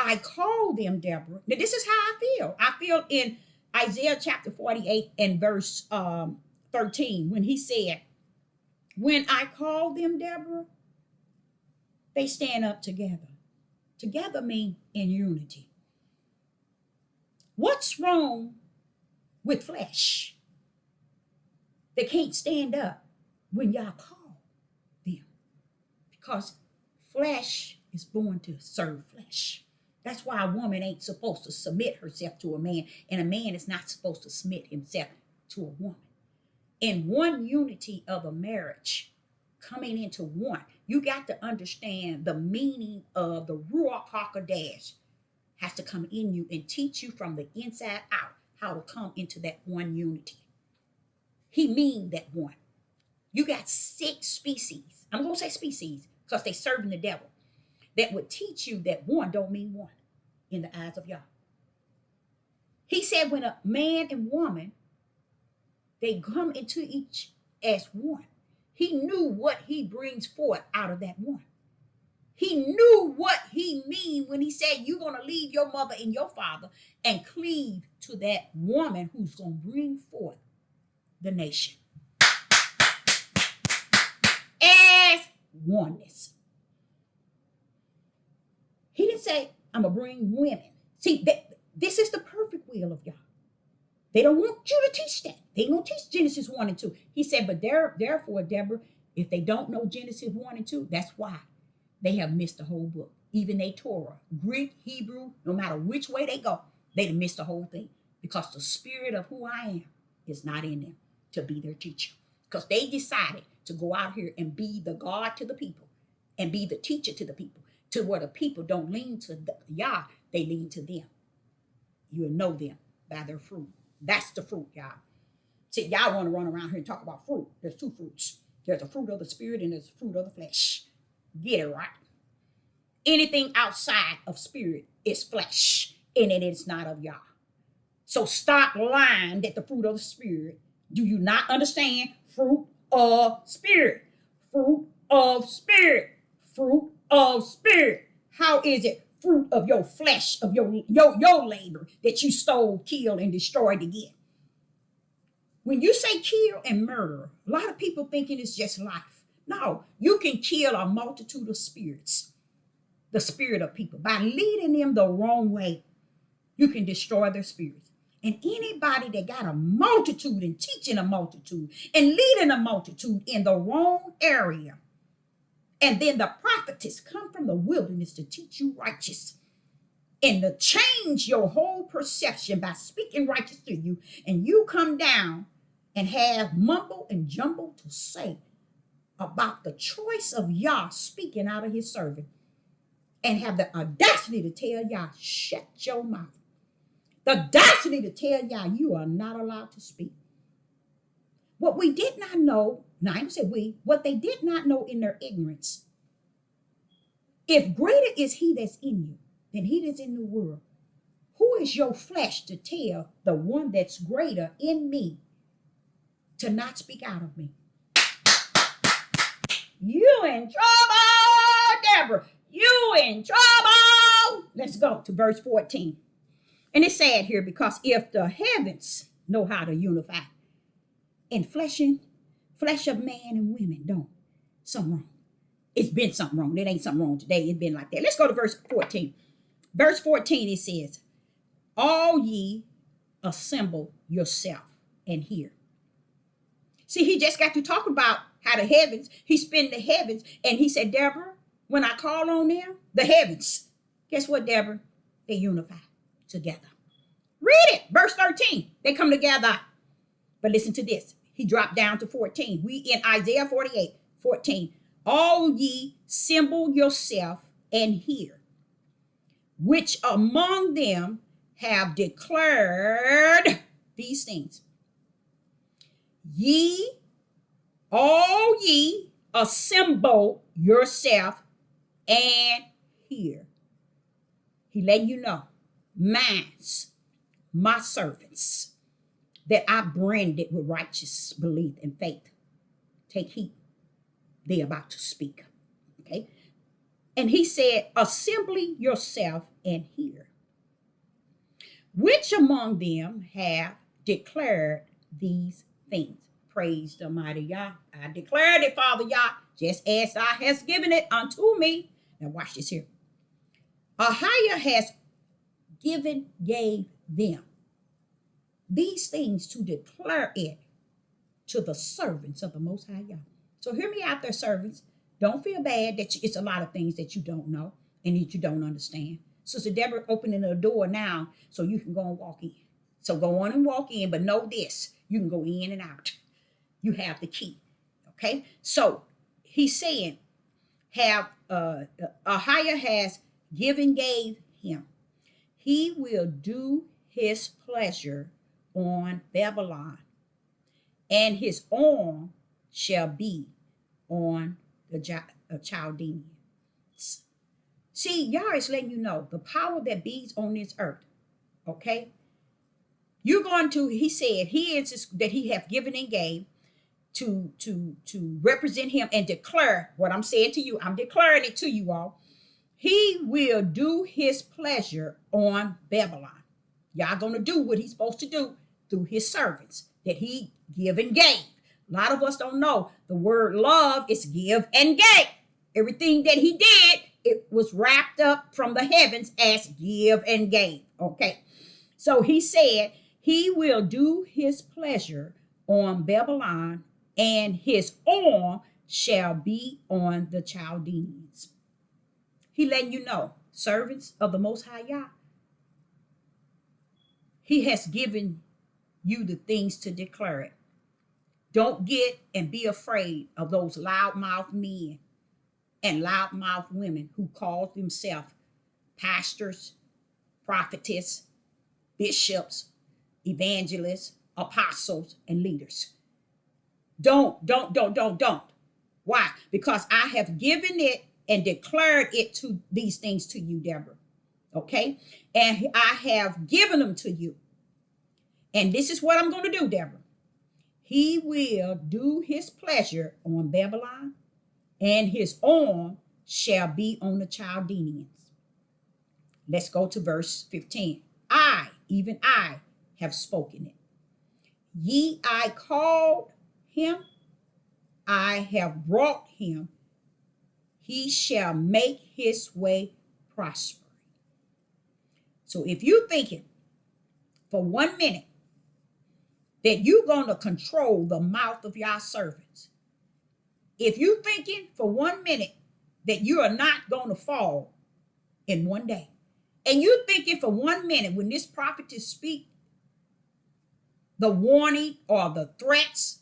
I call them, Deborah. Now, this is how I feel. I feel in Isaiah chapter 48 and verse 13, when he said, when I call them, Deborah, they stand up together. Together mean in unity. What's wrong with flesh? They can't stand up when y'all call them, because flesh is born to serve flesh. That's why a woman ain't supposed to submit herself to a man, and a man is not supposed to submit himself to a woman. In one unity of a marriage, coming into one, you got to understand the meaning of the Ruach HaKodesh has to come in you and teach you from the inside out how to come into that one unity. He mean that one. You got 6 species. I'm going to say species because they serving the devil, that would teach you that one don't mean one in the eyes of Yah. He said when a man and woman, they come into each as one, he knew what he brings forth out of that one. He knew what he mean when he said you're going to leave your mother and your father and cleave to that woman who's going to bring forth the nation as oneness. He didn't say, I'm going to bring women. See, this is the perfect will of Yah. They don't want you to teach that. They ain't going to teach Genesis 1 and 2. He said, but therefore, Deborah, if they don't know Genesis 1 and 2, that's why they have missed the whole book. Even they Torah, Greek, Hebrew, no matter which way they go, they missed the whole thing, because the spirit of who I am is not in them to be their teacher. Because they decided to go out here and be the God to the people and be the teacher to the people, to where the people don't lean to Yah, they lean to them. You'll know them by their fruit. That's the fruit, y'all. See, y'all want to run around here and talk about fruit. There's 2 fruits. There's a fruit of the spirit and there's a fruit of the flesh. Get it right. Anything outside of spirit is flesh, and it is not of Yah. So stop lying that the fruit of the spirit. Do you not understand? Fruit of spirit. Fruit of spirit. Fruit of spirit. How is it fruit of your flesh, of your labor that you stole, killed, and destroyed to get? When you say kill and murder, a lot of people thinking it's just life. No, you can kill a multitude of spirits, the spirit of people. By leading them the wrong way, you can destroy their spirits. And anybody that got a multitude and teaching a multitude and leading a multitude in the wrong area, and then the prophetess come from the wilderness to teach you righteous and to change your whole perception by speaking righteous to you, and you come down and have mumble and jumble to say about the choice of Yah speaking out of his servant, and have the audacity to tell Yah, shut your mouth. The audacity to tell Yah, you are not allowed to speak. What we did not know, now I ain't say we, what they did not know in their ignorance, if greater is he that's in you than he that's in the world, who is your flesh to tell the one that's greater in me to not speak out of me? You in trouble, Deborah. You in trouble. Let's go to verse 14. And it's sad here, because if the heavens know how to unify, and flesh of man and women don't, something wrong. It's been something wrong. It ain't something wrong today. It's been like that. Let's go to verse 14. Verse 14, it says, all ye assemble yourself and hear. See, he just got to talk about how the heavens, he spent the heavens, and he said, Deborah, when I call on them, the heavens, guess what, Deborah? They unify together. Read it, verse 13. They come together. But listen to this. He dropped down to 14. We in Isaiah 48, 14. All ye assemble yourself and hear, which among them have declared these things. All ye assemble yourself and hear. He letting you know, minds, my servants, that I branded with righteous belief and faith. Take heed. They're about to speak. Okay? And he said, assemble yourself and hear. Which among them have declared these things? Praise the mighty Yah. I declared it, Father Yah, just as thou hast given it unto me. Now watch this here. Ahiah has gave them these things to declare it to the servants of the Most High Yah. So hear me out there, servants. Don't feel bad that it's a lot of things that you don't know and that you don't understand. Sister Deborah opening the door now so you can go and walk in. So go on and walk in, but know this, you can go in and out. You have the key, okay? So he's saying, Ahiah has gave him. He will do his pleasure on Babylon, and his arm shall be on the Chaldeans. See, Yah is letting you know the power that beats on this earth, okay? You're going to, he said, that he hath given and gave to represent him and declare what I'm saying to you. I'm declaring it to you all. He will do his pleasure on Babylon. Y'all going to do what he's supposed to do through his servants that he give and gave. A lot of us don't know the word love is give and gave. Everything that he did, it was wrapped up from the heavens as give and gave. Okay. So he said he will do his pleasure on Babylon, and his arm shall be on the Chaldeans. He letting you know, servants of the Most High Yah, he has given you the things to declare it. Don't get and be afraid of those loudmouth men and loudmouth women who call themselves pastors, prophetess, bishops, evangelists, apostles, and leaders. Don't. Why? Because I have given it and declared it to these things to you, Deborah. Okay? And I have given them to you. And this is what I'm going to do, Deborah. He will do his pleasure on Babylon, and his arm shall be on the Chaldeans. Let's go to verse 15. Even I, have spoken it. I called him, I have brought him. He shall make his way prosper. So if you're thinking for 1 minute that you're going to control the mouth of your servants, if you're thinking for 1 minute that you are not going to fall in one day, and you're thinking for 1 minute when this prophetess speak, the warning or the threats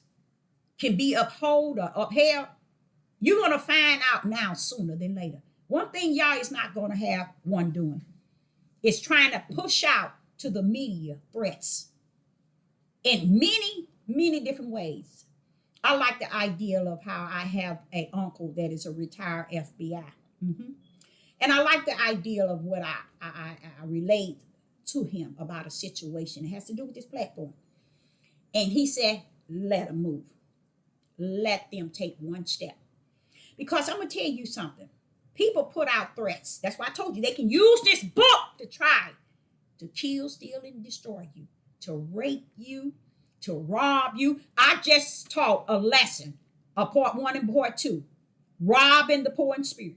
can be upheld or upheld, you're going to find out now sooner than later. One thing Yah is not going to have one doing is trying to push out to the media threats in many different ways. I like the idea of how I have an uncle that is a retired FBI. And I like the idea of what I relate to him about a situation. It has to do with this platform. And he said, let them move. Let them take one step. Because I'm going to tell you something. People put out threats. That's why I told you they can use this book to try to kill, steal, and destroy you, to rape you, to rob you. I just taught a lesson, part 1 and part 2, robbing the poor in spirit.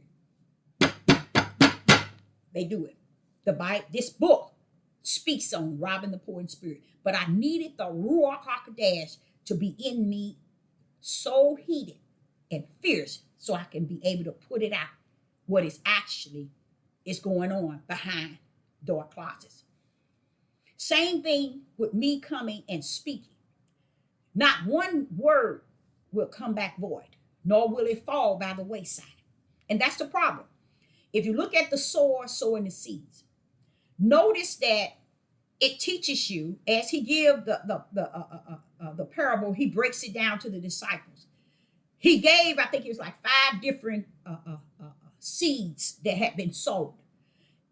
They do it. The Bible, this book speaks on robbing the poor in spirit. But I needed the Ruach HaKodesh to be in me so heated and fierce so I can be able to put it out what is actually is going on behind door closets. Same thing with me coming and speaking. Not one word will come back void, nor will it fall by the wayside. And that's the problem. If you look at the sower sowing the seeds, notice that it teaches you as he gives the parable. He breaks it down to the disciples. He gave, I think it was like 5 different seeds that had been sowed.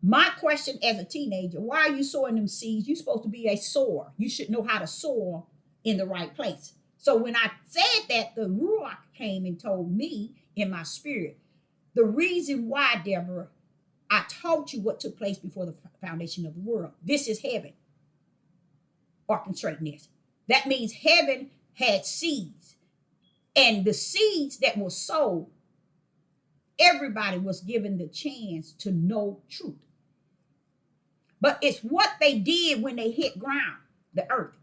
My question as a teenager, why are you sowing them seeds? You're supposed to be a sower. You should know how to sow in the right place. So when I said that, the Ruach came and told me in my spirit, The reason why, Deborah, I taught you what took place before the foundation of the world. This is heaven orchestrating this. That means heaven had seeds, and the seeds that were sown, everybody was given the chance to know truth. But it's what they did when they hit ground, the earth.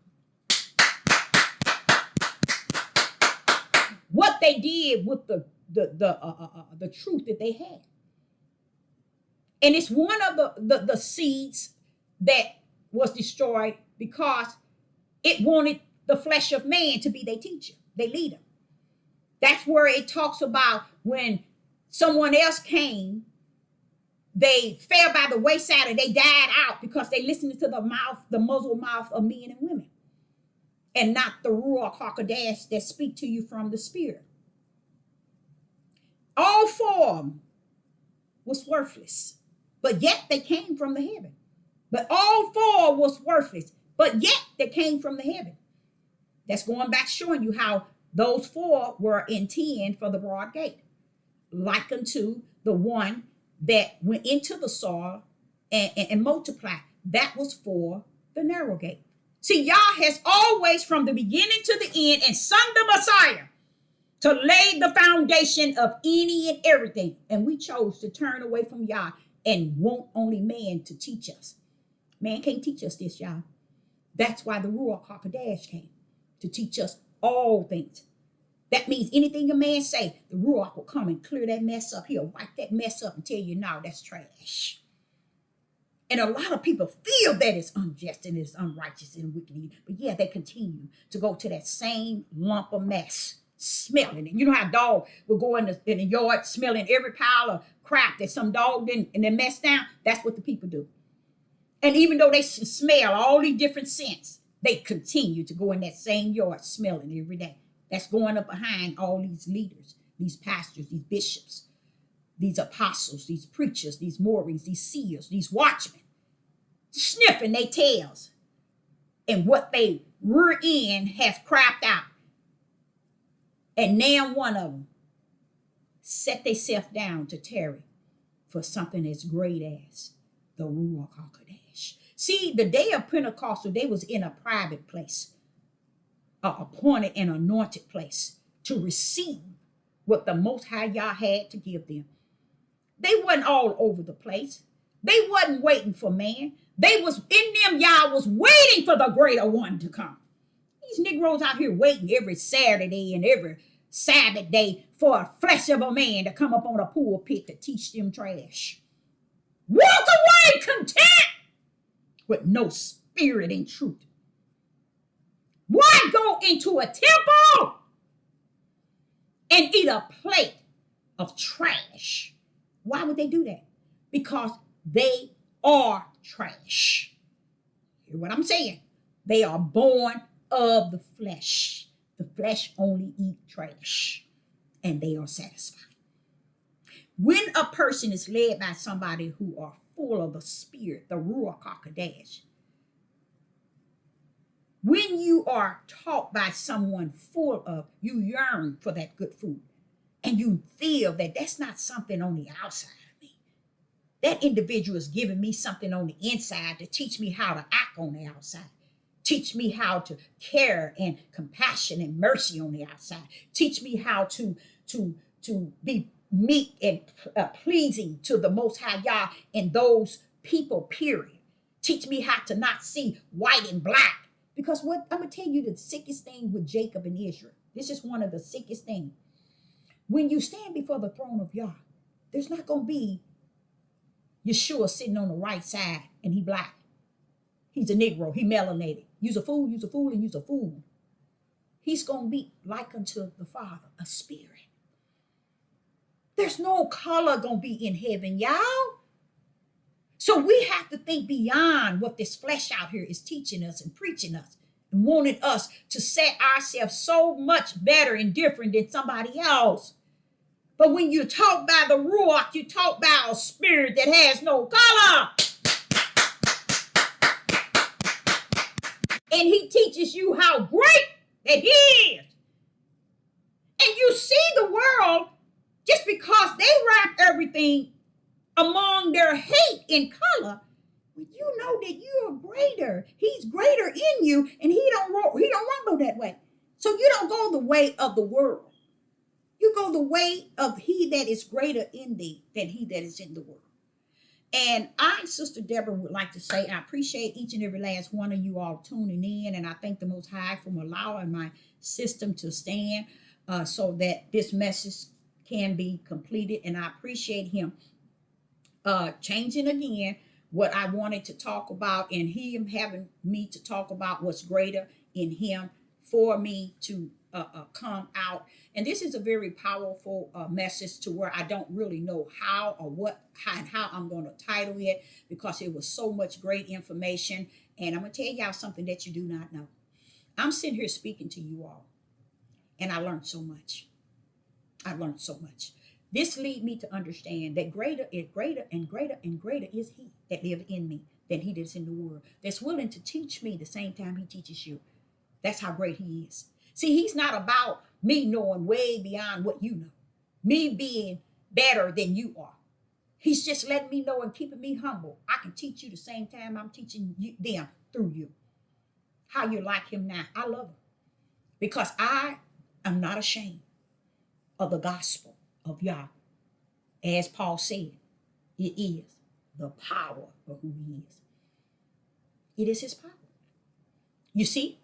What they did with the truth that they had. And it's one of the seeds that was destroyed because it wanted the flesh of man to be their teacher, their leader. That's where it talks about when someone else came, they fell by the wayside and they died out because they listened to the muzzle mouth of men and women, and not the Ruach HaKodesh that speak to you from the Spirit. All form was worthless, but yet they came from the heaven. But all four was worthless, but yet they came from the heaven. That's going back showing you how those four were intended for the broad gate, like unto the one that went into the soil and multiplied. That was for the narrow gate. See, Yah has always, from the beginning to the end, and sent the Messiah to lay the foundation of any and everything. And we chose to turn away from Yah and want only man to teach us. Man can't teach us this, y'all. That's why the Ruach HaKodesh came, to teach us all things. That means anything a man say, the Ruach will come and clear that mess up. He'll wipe that mess up and tell you, no, that's trash. And a lot of people feel that it's unjust and it's unrighteous and wicked. But yeah, they continue to go to that same lump of mess, smelling it. You know how a dog will go in the yard smelling every pile of crap that some dog didn't and then mess down? That's what the people do. And even though they smell all these different scents, they continue to go in that same yard smelling every day. That's going up behind all these leaders, these pastors, these bishops, these apostles, these preachers, these Moorings, these seers, these watchmen, sniffing their tails. And what they were in has crapped out. And now one of them set themselves down to tarry for something as great as the Ruach HaKodesh. See, the day of Pentecostal, they was in a private place, appointed and anointed place to receive what the Most High Yah had to give them. They wasn't all over the place. They wasn't waiting for man. They was in them. Yah was waiting for the greater one to come. These Negroes out here waiting every Saturday and every Sabbath day for a flesh of a man to come up on a pulpit to teach them trash. Walk away content with no spirit and truth. Why go into a temple and eat a plate of trash? Why would they do that? Because they are trash. Hear what I'm saying? They are born of the flesh. The flesh only eat trash, and they are satisfied. When a person is led by somebody who are full of the Spirit, the Ruach HaKodesh, when you are taught by someone full of, you yearn for that good food, and you feel that that's not something on the outside of me. That individual is giving me something on the inside to teach me how to act on the outside. Teach me how to care and compassion and mercy on the outside. Teach me how to be meek and pleasing to the Most High Yah and those people, period. Teach me how to not see white and black. Because what I'm going to tell you, the sickest thing with Jacob and Israel, this is one of the sickest things. When you stand before the throne of Yah, there's not going to be Yeshua sitting on the right side and he black. He's a Negro. He melanated. You's a fool, you's a fool, and you's a fool. He's going to be like unto the Father, a spirit. There's no color going to be in heaven, y'all. So we have to think beyond what this flesh out here is teaching us and preaching us and wanting us to set ourselves so much better and different than somebody else. But when you talk by the Ruach, you talk by a spirit that has no color. And he teaches you how great that he is. And you see the world Just because they wrap everything among their hate in color, when you know that you are greater, he's greater in you, and he don't go that way. So you don't go the way of the world. You go the way of he that is greater in thee than he that is in the world. And I, Sister Deborah, would like to say I appreciate each and every last one of you all tuning in, and I thank the Most High for allowing my system to stand so that this message can be completed. And I appreciate him changing again what I wanted to talk about, and him having me to talk about what's greater in him for me to come out. And this is a very powerful message to where I don't really know how or how I'm going to title it, because it was so much great information. And I'm going to tell y'all something that you do not know. I'm sitting here speaking to you all, and I learned so much. I learned so much. This lead me to understand that greater is greater and greater and greater is he that lives in me than he that's in the world, that's willing to teach me the same time he teaches you. That's how great he is. See, he's not about me knowing way beyond what you know, me being better than you are. He's just letting me know and keeping me humble. I can teach you the same time I'm teaching them through you. How you like him now. I love him because I am not ashamed of the gospel of Yah. As Paul said, it is the power of who he is. It is his power. You see?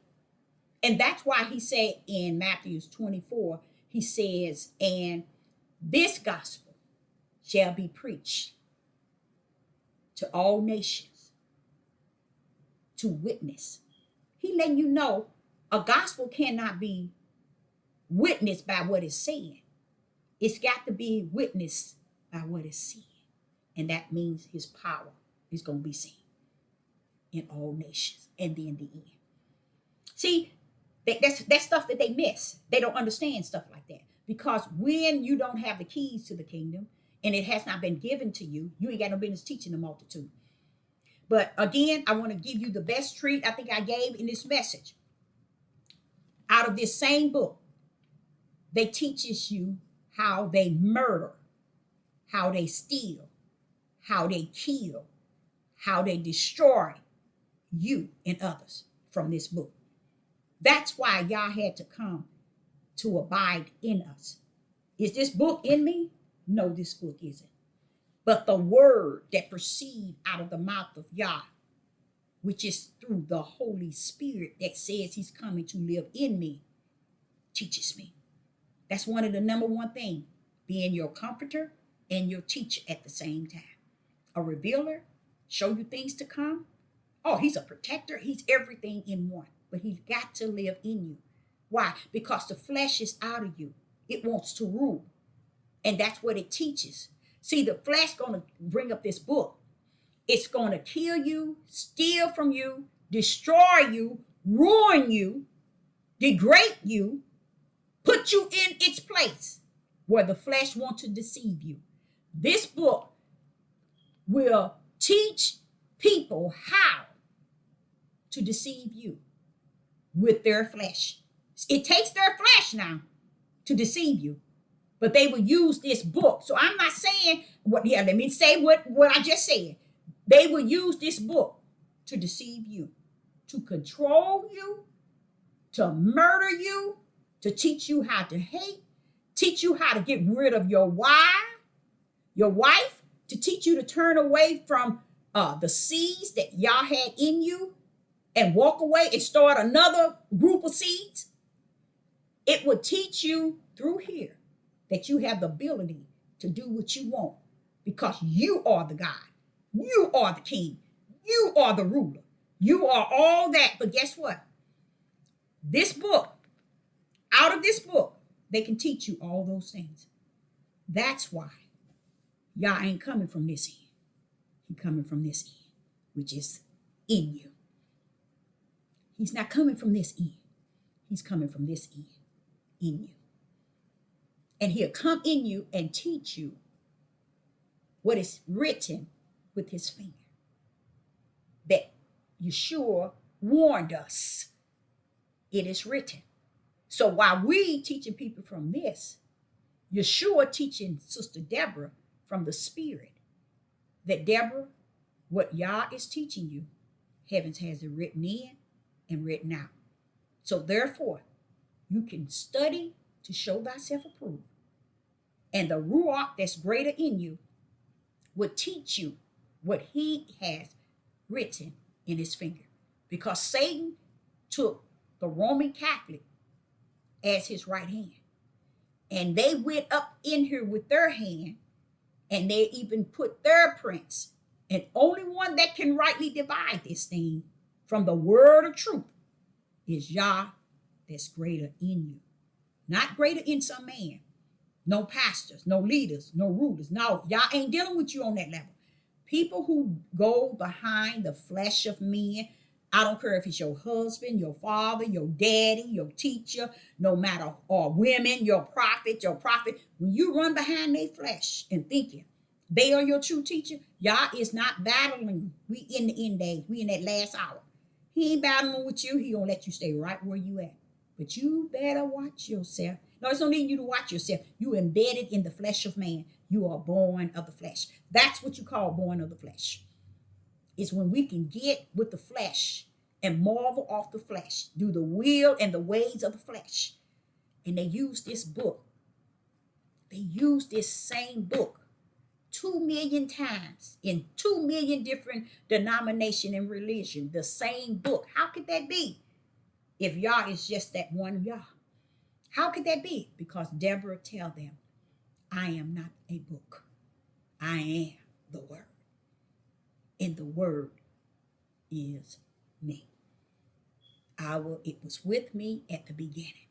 And that's why he said in Matthew 24, he says, and this gospel shall be preached to all nations to witness. He letting you know a gospel cannot be witnessed by what it's saying. It's got to be witnessed by what it's seen. And that means his power is going to be seen in all nations and then the end. See, that's stuff that they miss. They don't understand stuff like that. Because when you don't have the keys to the kingdom and it has not been given to you, you ain't got no business teaching the multitude. But again, I want to give you the best treat I think I gave in this message. Out of this same book, they teaches you how they murder, how they steal, how they kill, how they destroy you and others from this book. That's why Yah had to come to abide in us. Is this book in me? No, this book isn't. But the word that proceeds out of the mouth of Yah, which is through the Holy Spirit that says he's coming to live in me, teaches me. That's one of the number one things, being your comforter and your teacher at the same time. A revealer, show you things to come. Oh, he's a protector. He's everything in one. But he's got to live in you. Why? Because the flesh is out of you. It wants to rule. And that's what it teaches. See, the flesh going to bring up this book. It's going to kill you, steal from you, destroy you, ruin you, degrade you, put you in its place where the flesh wants to deceive you. This book will teach people how to deceive you with their flesh. It takes their flesh now to deceive you, but they will use this book. So I'm not saying let me say what I just said. They will use this book to deceive you, to control you, to murder you, to teach you how to hate, teach you how to get rid of your wife, to teach you to turn away from the seeds that Yah had in you and walk away and start another group of seeds. It will teach you through here that you have the ability to do what you want because you are the God. You are the king. You are the ruler. You are all that. But guess what? This book, out of this book, they can teach you all those things. That's why Yah ain't coming from this end. He's coming from this end, which is in you. He's not coming from this end. He's coming from this end, in you. And he'll come in you and teach you what is written with his finger. That Yeshua warned us. It is written. So while we teaching people from this, Yeshua teaching Sister Deborah from the Spirit that, Deborah, what Yah is teaching you, heavens has it written in and written out. So therefore, you can study to show thyself approved. And the Ruach that's greater in you will teach you what he has written in his finger. Because Satan took the Roman Catholic as his right hand. And they went up in here with their hand, and they even put their prints. And only one that can rightly divide this thing from the word of truth is Yah that's greater in you. Not greater in some man. No pastors, no leaders, no rulers. No, Yah ain't dealing with you on that level. People who go behind the flesh of men, I don't care if it's your husband, your father, your daddy, your teacher, no matter, or women, your prophet. When you run behind their flesh and thinking they are your true teacher, Yah is not battling. We in the end days. We in that last hour. He ain't battling with you. He gonna let you stay right where you at. But you better watch yourself. No, it's no need you to watch yourself. You embedded in the flesh of man. You are born of the flesh. That's what you call born of the flesh. It's when we can get with the flesh and marvel off the flesh, do the will and the ways of the flesh. And they use this book. They use this same book 2 million times in 2 million different denomination and religion. The same book. How could that be? If Yah is just that one Yah. How could that be? Because Deborah tell them, I am not a book. I am the word. And the word is me. It was with me at the beginning.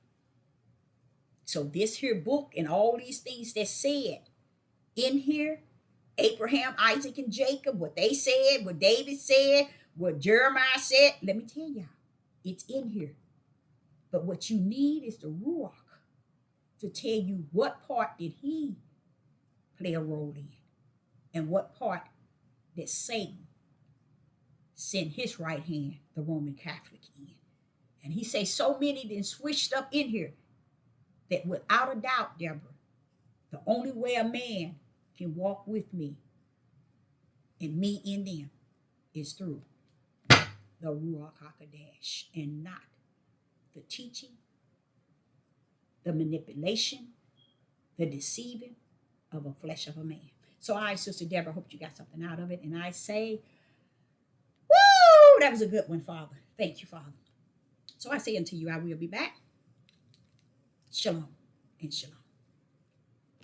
So this here book and all these things that said in here, Abraham, Isaac, and Jacob, what they said, what David said, what Jeremiah said, let me tell y'all, it's in here. But what you need is the Ruach to tell you what part did he play a role in and what part did Satan send his right hand, the Roman Catholic, in. And he say so many then switched up in here that without a doubt, Deborah, the only way a man can walk with me and me in them is through the Ruach HaKodesh and not the teaching, the manipulation, the deceiving of a flesh of a man. So I, Sister Deborah, hope you got something out of it. And I say, woo, that was a good one, Father. Thank you, Father. So I say unto you, I will be back. Shalom and shalom.